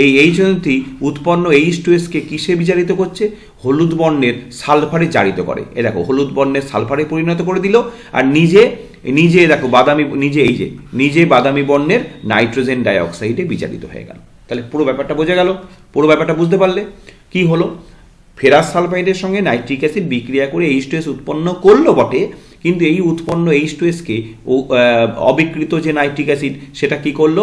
এই HNO3 উৎপন্ন H2S কে কিসে বিচারিত করছে? হলুদ বর্ণের সালফারে জারিত করে। এ দেখো হলুদ বর্ণের সালফারে পরিণত করে দিল, আর নিজে দেখো নিজে বাদামি বর্ণের নাইট্রোজেন ডাইঅক্সাইডে বিচারিত হয়ে গেল। তাহলে পুরো ব্যাপারটা বোঝা গেল? পুরো ব্যাপারটা বুঝতে পারলে কি হলো? ফেরাস সালফাইডের সঙ্গে নাইট্রিক অ্যাসিড বিক্রিয়া করে H2S উৎপন্ন করলো বটে, কিন্তু এই উৎপন্ন H2S কে অবিকৃত যে নাইট্রিক অ্যাসিড সেটা কি করলো?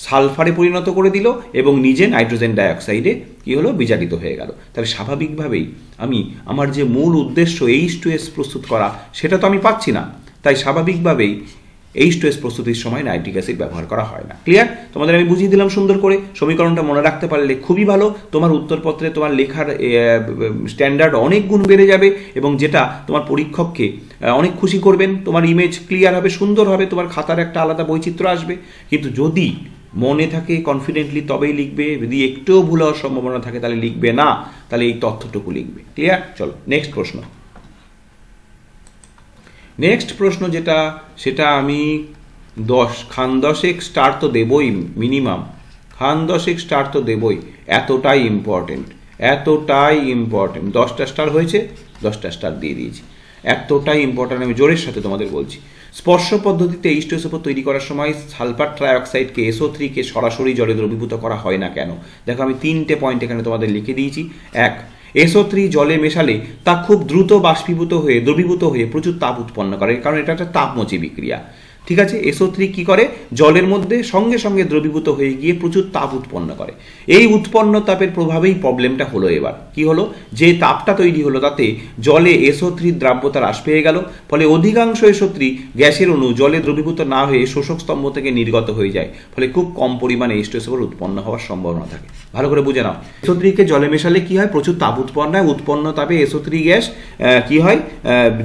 সালফারে পরিণত করে দিল এবং নিজে নাইট্রোজেন ডাইঅক্সাইডে কি হলো? বিজারিত হয়ে গেল। তাহলে স্বাভাবিকভাবেই আমার যে মূল উদ্দেশ্য H2S প্রস্তুত করা সেটা তো আমি পাচ্ছি না, তাই স্বাভাবিকভাবেই H2S প্রস্তুতির সময় নাইট্রিক অ্যাসিড ব্যবহার করা হয় না। ক্লিয়ার? তোমাদের আমি বুঝিয়ে দিলাম সুন্দর করে। সমীকরণটা মনে রাখতে পারলে খুবই ভালো। তোমার উত্তরপত্রে তোমার লেখার স্ট্যান্ডার্ড অনেক গুণ বেড়ে যাবে, এবং যেটা তোমার পরীক্ষককে অনেক খুশি করবেন। তোমার ইমেজ ক্লিয়ার হবে, সুন্দর হবে, তোমার খাতার একটা আলাদা বৈচিত্র্য আসবে। কিন্তু যদি মনে থাকে কনফিডেন্টলি তবেই লিখবে, যদি একটুও ভুল হওয়ার সম্ভাবনা থাকে তাহলে লিখবে না, তাহলে এই তথ্যটুকু লিখবে। ক্লিয়ার? চলো নেক্সট প্রশ্ন। নেক্সট প্রশ্ন যেটা, সেটা আমি খান 10 স্টার তো দেবই, মিনিমাম খান 10 স্টার তো দেবই। এতটাই ইম্পর্টেন্ট, এতটাই ইম্পর্টেন্ট। 10টা স্টার হয়েছে, 10টা স্টার দিয়ে দিয়েছি। এতটাই ইম্পর্টেন্ট, আমি জোরের সাথে তোমাদের বলছি। স্পর্শ পদ্ধতিতে H2SO4 তৈরি করার সময় সালফার ট্রাইঅক্সাইডকে SO3 কে সরাসরি জলে দ্রবীভূত করা হয় না কেন? দেখো আমি 3টে পয়েন্ট এখানে তোমাদের লিখে দিয়েছি। 1, SO3 জলে মেশালে তা খুব দ্রুত দ্রবীভূত হয়ে প্রচুর তাপ উৎপন্ন করে, কারণ এটা একটা তাপমোচী বিক্রিয়া। ঠিক আছে, SO3 কি করে? জলের মধ্যে সঙ্গে সঙ্গে দ্রবীভূত হয়ে গিয়ে প্রচুর তাপ উৎপন্ন করে। এই উৎপন্ন তাপের প্রভাবেই প্রবলেমটা হলো। এবার কি হলো, যে তাপটা তৈরি হলো তাতে জলে SO3 দ্রাব্যতা হ্রাস পেয়ে গেল, ফলে অধিকাংশ SO3 গ্যাসের অণু জলে দ্রবীভূত না হয়ে শোষক স্তম্ভ থেকে নির্গত হয়ে যায়, ফলে খুব কম পরিমাণে H2SO4 উৎপন্ন হওয়ার সম্ভাবনা থাকে। ভালো করে বুঝে নাও, SO3 কে জলে মেশালে কি হয়? প্রচুর তাপ উৎপন্ন হয়। উৎপন্ন তাপে SO3 গ্যাস কি হয়?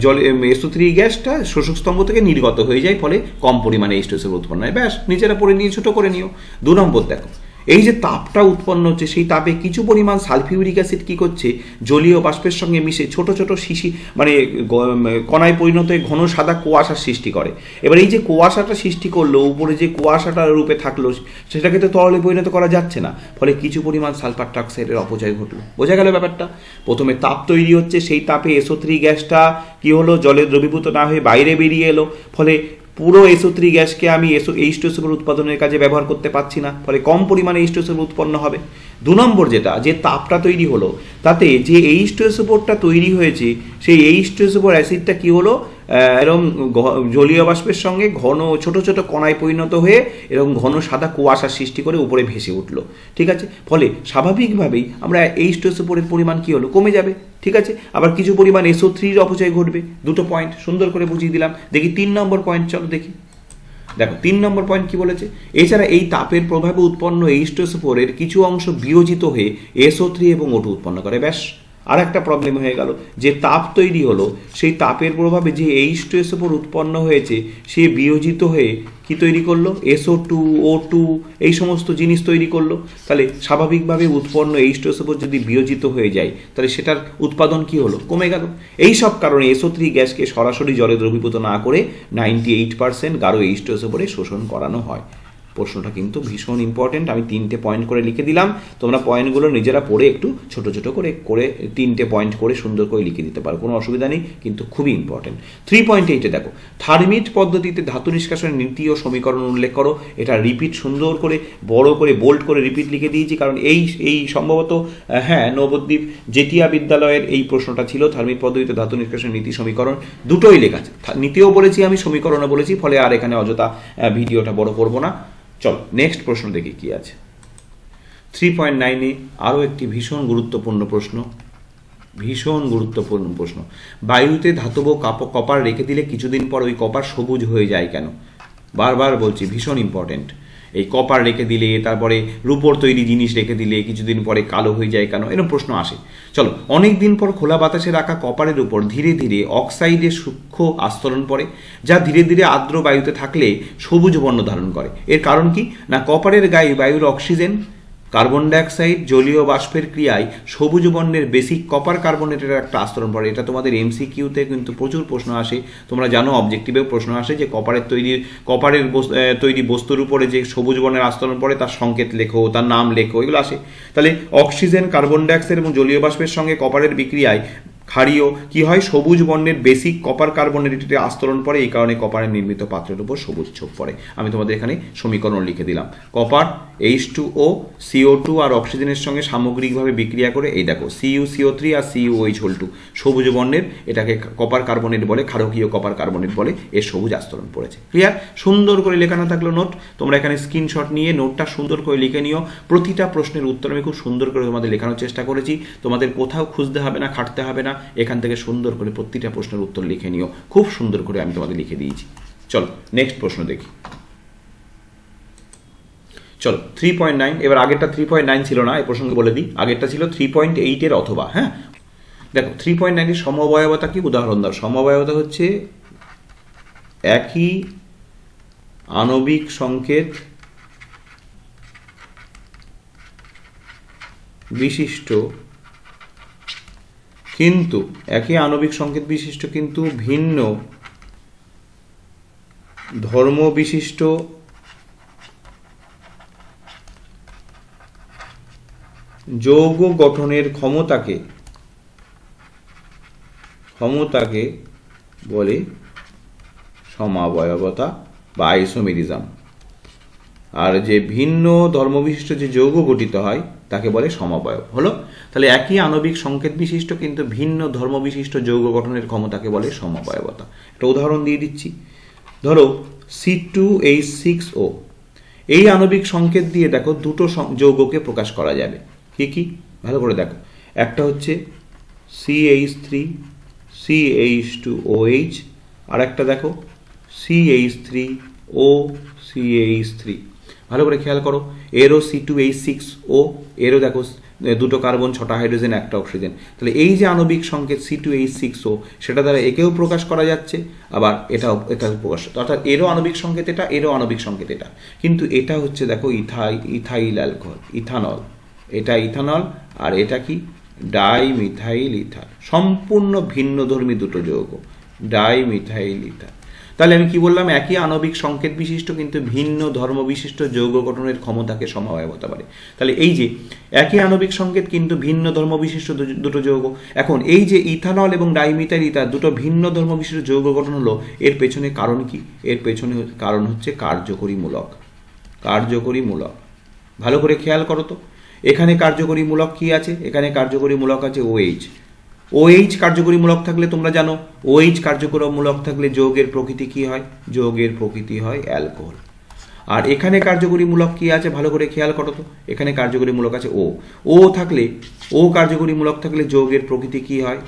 জলে SO3 গ্যাসটা শোষক স্তম্ভ থেকে নির্গত হয়ে যায়, ফলে কম পরিমাণে H2SO4 উৎপন্ন হয়। ব্যাস, নিজেরা পড়ে নিয়ে ছোট করে নিও। 2 নম্বর দেখো, এই যে তাপটা উৎপন্ন হচ্ছে, সেই তাপে কিছু পরিমাণ সালফিউরিক অ্যাসিড কি করছে? জলীয় বাষ্পের সঙ্গে মিশে ছোট ছোট শিশি মানে কণায় পরিণত হয়ে ঘন সাদা কুয়াশার সৃষ্টি করে। এবার এই যে কুয়াশাটা সৃষ্টি করলো, উপরে যে কুয়াশাটার রূপে থাকলো, সেটাকে তো তরলে পরিণত করা যাচ্ছে না, ফলে কিছু পরিমাণ সালফার ট্রাইঅক্সাইডের অপচয় ঘটলো। বোঝা গেল ব্যাপারটা? প্রথমে তাপ তৈরি হচ্ছে, সেই তাপে SO3 গ্যাসটা কি হলো? জলে দ্রবীভূত না হয়ে বাইরে বেরিয়ে এলো, ফলে পুরো SO3 গ্যাসকে আমি H2SO4 উৎপাদনের কাজে ব্যবহার করতে পারছি না, ফলে কম পরিমাণে H2SO4 উৎপন্ন হবে। 2 নম্বর, যে তাপটা তৈরি হলো তাতে যে H2SO4টা তৈরি হয়েছে, সেই H2SO4 অ্যাসিডটা কি হলো? এরকম জলীয় বাষ্পের সঙ্গে ঘন ছোট ছোট কণায় পরিণত হয়ে এরকম ঘন সাদা কুয়াশার সৃষ্টি করে উপরে ভেসে উঠলো। ঠিক আছে, ফলে স্বাভাবিকভাবেই আমরা H2SO4 এর পরিমাণ কি হলো? কমে যাবে। ঠিক আছে, আবার কিছু পরিমাণ SO3 অপচয় ঘটবে। 2টো পয়েন্ট সুন্দর করে বুঝিয়ে দিলাম। দেখি 3 নম্বর পয়েন্ট, চলো দেখি। দেখো 3 নম্বর পয়েন্ট কি বলেছে? এছাড়া এই তাপের প্রভাবে উৎপন্ন H2SO4 এর কিছু অংশ বিয়োজিত হয়ে SO3 এবং O2 উৎপন্ন করে। ব্যাস, আর একটা প্রবলেম হয়ে গেল, যে তাপ তৈরি হলো সেই তাপের প্রভাবে যে H2SO4 উৎপন্ন হয়েছে, সে বিয়োজিত হয়ে কি তৈরি করলো? SO2, O2 এই সমস্ত জিনিস তৈরি করলো। তাহলে স্বাভাবিকভাবে উৎপন্ন H2SO4 যদি বিয়োজিত হয়ে যায়, তাহলে সেটার উৎপাদন কি হলো? কমে গেল। এই সব কারণে SO3 গ্যাসকে সরাসরি জলে দ্রবীভূত না করে 98% গাঢ় H2SO4 শোষণ করানো হয়। প্রশ্নটা কিন্তু ভীষণ ইম্পর্টেন্ট। আমি 3টে পয়েন্ট করে লিখে দিলাম, তোমরা পয়েন্টগুলো নিজেরা পড়ে একটু ছোট ছোট করে 3টে পয়েন্ট করে সুন্দর করে লিখে দিতে পারো, কোনো অসুবিধা নেই, কিন্তু খুবই ইম্পর্টেন্ট। 3.8 দেখো, থার্মিট পদ্ধতিতে ধাতু নিষ্কাশনের নীতি ও সমীকরণ উল্লেখ করো। এটা রিপিট সুন্দর করে বড় করে বোল্ড করে রিপিট লিখে দিয়েছি, কারণ এই সম্ভবত নবদ্বীপ জেটিয়া বিদ্যালয়ের এই প্রশ্নটা ছিল। থার্মিট পদ্ধতিতে ধাতু নিষ্কাশনের নীতি সমীকরণ দুটোই লেখা আছে, নীতিও বলেছি আমি, সমীকরণও বলেছি, ফলে আর এখানে অযথা ভিডিওটা বড় করবো না। চলো নেক্সট প্রশ্ন দেখি কি আছে। 3.9-এ আরও একটি ভীষণ গুরুত্বপূর্ণ প্রশ্ন। বায়ুতে ধাতব কপার রেখে দিলে কিছুদিন পর ওই কপার সবুজ হয়ে যায় কেন? বারবার বলছি, ভীষণ ইম্পর্টেন্ট। এই কপার রেখে দিলে, তারপরে রূপোর তৈরি জিনিস রেখে দিলে কিছুদিন পরে কালো হয়ে যায় কেন? এরকম প্রশ্ন আসে। চলো, অনেক দিন পর খোলা বাতাসে রাখা কপারের উপর ধীরে ধীরে অক্সাইডের সূক্ষ্ম আস্তরণ পড়ে, যা ধীরে ধীরে আর্দ্র বায়ুতে থাকলে সবুজ বর্ণ ধারণ করে। এর কারণ কি? না, কপারের গায়ে বায়ুর অক্সিজেন, কার্বন ডাইঅক্সাইড, জলীয় বাষ্পের ক্রিয়ায় সবুজ বর্ণের বেসিক কপার কার্বনেটের একটা আস্তরণ পড়ে। এটা তোমাদের MCQতে কিন্তু প্রচুর প্রশ্ন আসে, তোমরা জানো অবজেক্টিভেও প্রশ্ন আসে যে কপারের তৈরি বস্তুর উপরে যে সবুজ বর্ণের আস্তরণ পড়ে তার সংকেত লেখো, তার নাম লেখো, এগুলো আসে। তাহলে অক্সিজেন, কার্বন ডাইঅক্সাইড এবং জলীয় বাষ্পের সঙ্গে কপারের বিক্রিয়ায় ক্ষারীয় কি হয়? সবুজ বর্ণের বেসিক কপার কার্বনেটের আস্তরণ পড়ে, এই কারণে কপারের নির্মিত পাত্রের উপর সবুজ ছোপ পড়ে। আমি তোমাদের এখানে সমীকরণ লিখে দিলাম। কপার H2O, CO2 আর অক্সিজেনের সঙ্গে সামগ্রিকভাবে বিক্রিয়া করে এই দেখো CuCO3 আর CuOH2 সবুজ বর্ণের, এটাকে কপার কার্বনেট বলে, ক্ষারকীয় কপার কার্বনেট বলে, এর সবুজ আস্তরণ পড়েছে। ক্লিয়ার? সুন্দর করে লেখা না থাকলো নোট, তোমরা এখানে স্ক্রিনশট নিয়ে নোটটা সুন্দর করে লিখে নিও। প্রতিটা প্রশ্নের উত্তর আমি খুব সুন্দর করে তোমাদের লেখানোর চেষ্টা করেছি, তোমাদের কোথাও খুঁজতে হবে না, খাটতে হবে না, এখান থেকে সুন্দর করে প্রতিটা প্রশ্নের উত্তর লিখে নিও। খুব সুন্দর করে আমি তোমাদের লিখে দিয়েছি। চলো নেক্সট প্রশ্ন দেখি। চলো 3.9, এবার আগেরটা 3.9 ছিল না, এই প্রসঙ্গে বলে দিই, আগেরটা ছিল 3.8 অথবা। দেখো 3.9 এর সমবায়বতা কি? উদাহরণ দাও। সমবায়বতা হচ্ছে একই আণবিক সংকেত বিশিষ্ট কিন্তু ভিন্ন ধর্ম বিশিষ্ট যৌগ গঠনের ক্ষমতাকে বলে সমাবয়বতা বা আইসোমেরিজম। আর যে ভিন্ন ধর্মবিশিষ্ট যে যৌগ গঠিত হয় তাকে বলে সমাবয়ব। হলো, তাহলে একই আণবিক সংকেত বিশিষ্ট কিন্তু ভিন্ন ধর্মবিশিষ্ট যৌগ গঠনের ক্ষমতাকে বলে সমাবয়বতা। একটা উদাহরণ দিয়ে দিচ্ছি। ধরো C2H6O, এই আণবিক সংকেত দিয়ে দেখো দুটো যৌগকে প্রকাশ করা যাবে। কি কি? ভালো করে দেখো। একটা হচ্ছে CH3CH2OH, আর একটা দেখো CH3OCH3। ভালো করে খেয়াল করো, এরও C2H6O, এরও দেখো দুটো কার্বন, 6টা হাইড্রোজেন, একটা অক্সিজেন। তাহলে এই যে আণবিক সংকেত C2H6O, সেটা দ্বারা একেও প্রকাশ করা যাচ্ছে, আবার এটাও প্রকাশ, অর্থাৎ এরও আণবিক সংকেত এটা, এরও আণবিক সংকেত এটা। কিন্তু এটা হচ্ছে দেখো ইথাইল অ্যালকোহল, ইথানল। এটা ইথানল আর এটা কি? Dimethyl ether. সম্পূর্ণ ভিন্নধর্মী দুটো যৌগ, ডাইমিথাইল ইথার। তাহলে আমি কি বললাম? একই আণবিক সংকেত বিশিষ্ট কিন্তু ভিন্ন ধর্ম বিশিষ্ট যৌগ গঠনের ক্ষমতাকে সমাবয়বতা বলে। তাহলে এই যে একই আণবিক সংকেত কিন্তু ভিন্ন ধর্ম বিশিষ্ট দুটো যৌগ, এখন এই যে ইথানল এবং ডাইমিথাইল ইথার দুটো ভিন্ন ধর্ম বিশিষ্ট যৌগ গঠন হলো, এর পেছনে কারণ কি? এর পেছনে কারণ হচ্ছে কার্যকরী মূলক। ভালো করে খেয়াল করো তো, এখানে কার্যকরী মূলক কি আছে? এখানে কার্যকরী মূলক আছে OH। কার্যকরী মূলক থাকলে তোমরা জানো, OH কার্যকরী মূলক থাকলে যৌগের প্রকৃতি কি হয়? যৌগের প্রকৃতি হয় অ্যালকোহল। আর এখানে কার্যকরী মূলক কি আছে? ভালো করে খেয়াল করো তো, এখানে কার্যকরী মূলক আছে O থাকলে, O কার্যকরী মূলক থাকলে যৌগের প্রকৃতি কি হয়?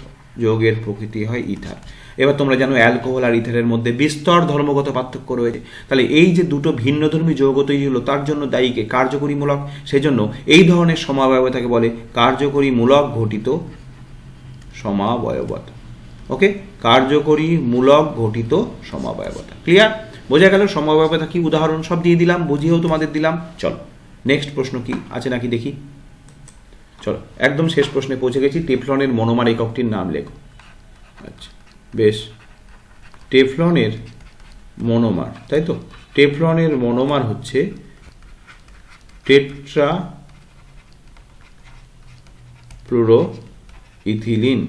যৌগের প্রকৃতি হয় ইথার। এবার তোমরা জানো অ্যালকোহল আর ইথারের মধ্যে বিস্তর ধর্মগত পার্থক্য রয়েছে। তাহলে এই যে দুটো ভিন্নধর্মী যৌগ তৈরি হলো, তার জন্য দায়ীকে কার্যকরী মূলক। সেই জন্য এই ধরনের সমাবয়বতাকে বলে কার্যকরী মূলক ঘটিত সমাবয়বতা। ওকে, কার্যকরী মূলক ঘটিত সমাবয়বতা। ক্লিয়ার? বোঝা গেল সমাবয়বতা কি? উদাহরণ সব দিয়ে দিলাম, বুঝিয়েও তোমাদের দিলাম। চলো নেক্সট প্রশ্ন কি আছে নাকি দেখি। চলো একদম শেষ প্রশ্নে পৌঁছে গেছি। টেফলনের মনোমার এককটির নাম লেখো। আচ্ছা বেশ, টেফলনের মনোমার, তাই তো? টেফলনের মনোমার হচ্ছে টেট্রাফ্লুরোইথিলিন।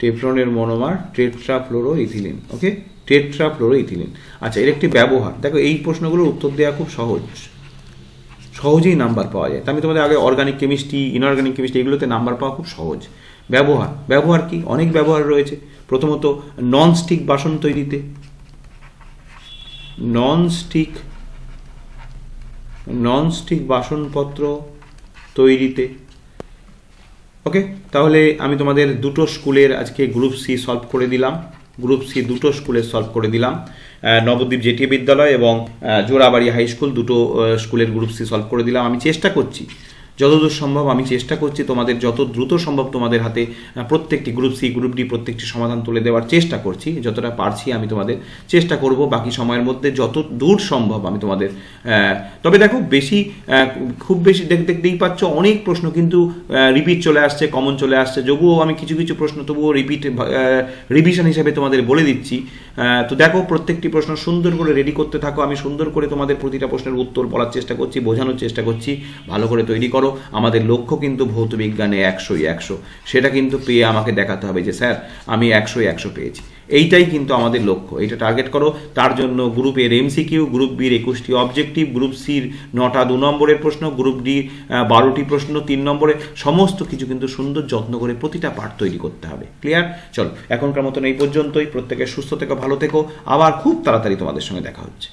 টেফলনের মনোমার টেট্রাফ্লুরোইথিলিন। Okay, tetrafluoroethylene. আচ্ছা, এর একটি ব্যবহার দেখো। এই প্রশ্নগুলোর উত্তর দেওয়া খুব সহজেই নাম্বার পাওয়া যায়। আমি তোমাদের আগে অর্গানিক কেমিস্ট্রি, ইনঅর্গানিক কেমিস্ট্রি এগুলোতে নাম্বার পাওয়া খুব সহজ। ব্যবহার কি? অনেক ব্যবহার রয়েছে। প্রথমত ননস্টিক বাসন তৈরিতে, ননস্টিক বাসনপত্র তৈরিতে। ওকে, তাহলে আমি তোমাদের দুটো স্কুলের আজকে গ্রুপ সি সলভ করে দিলাম। দুটো স্কুলের সলভ করে দিলাম। নবদ্বীপ জেটিএ বিদ্যালয় এবং জোড়াবাড়ি হাই স্কুল, দুটো স্কুলের গ্রুপ সি সলভ করে দিলাম। আমি চেষ্টা করছি যতদূর সম্ভব, তোমাদের যত দ্রুত সম্ভব তোমাদের হাতে প্রত্যেকটি গ্রুপ সি, গ্রুপ ডি প্রত্যেকটি সমাধান তুলে দেওয়ার চেষ্টা করছি। যতটা পারছি আমি তোমাদের চেষ্টা করব বাকি সময়ের মধ্যে যত দূর সম্ভব আমি তোমাদের। তবে দেখো খুব বেশি দেখতেই পাচ্ছ অনেক প্রশ্ন কিন্তু রিপিট চলে আসছে, কমন চলে আসছে। যদিও আমি কিছু প্রশ্ন তবুও রিভিশন হিসেবে তোমাদের বলে দিচ্ছি। তো দেখো প্রত্যেকটি প্রশ্ন সুন্দর করে রেডি করতে থাকো। আমি সুন্দর করে তোমাদের প্রতিটা প্রশ্নের উত্তর বলার চেষ্টা করছি, বোঝানোর চেষ্টা করছি। ভালো করে তৈরি করো। আমাদের লক্ষ্য কিন্তু ভৌত বিজ্ঞানে 100-100, সেটা কিন্তু পেয়ে আমাকে দেখাতে হবে যে স্যার আমি 100-100 পেয়েছি। এইটাই কিন্তু আমাদের লক্ষ্য, এইটা টার্গেট করো। তার জন্য গ্রুপের MCQ, গ্রুপ বির 21টি অবজেক্টিভ, গ্রুপ সির 9টা 2 নম্বরের প্রশ্ন, গ্রুপ ডি 12টি প্রশ্ন 3 নম্বরে, সমস্ত কিছু কিন্তু সুন্দর যত্ন করে প্রতিটা পার্ট তৈরি করতে হবে। ক্লিয়ার? চলো এখনকার মতন এই পর্যন্তই। প্রত্যেকে সুস্থ থেকো, ভালো থেকো। আবার খুব তাড়াতাড়ি তোমাদের সঙ্গে দেখা হচ্ছে।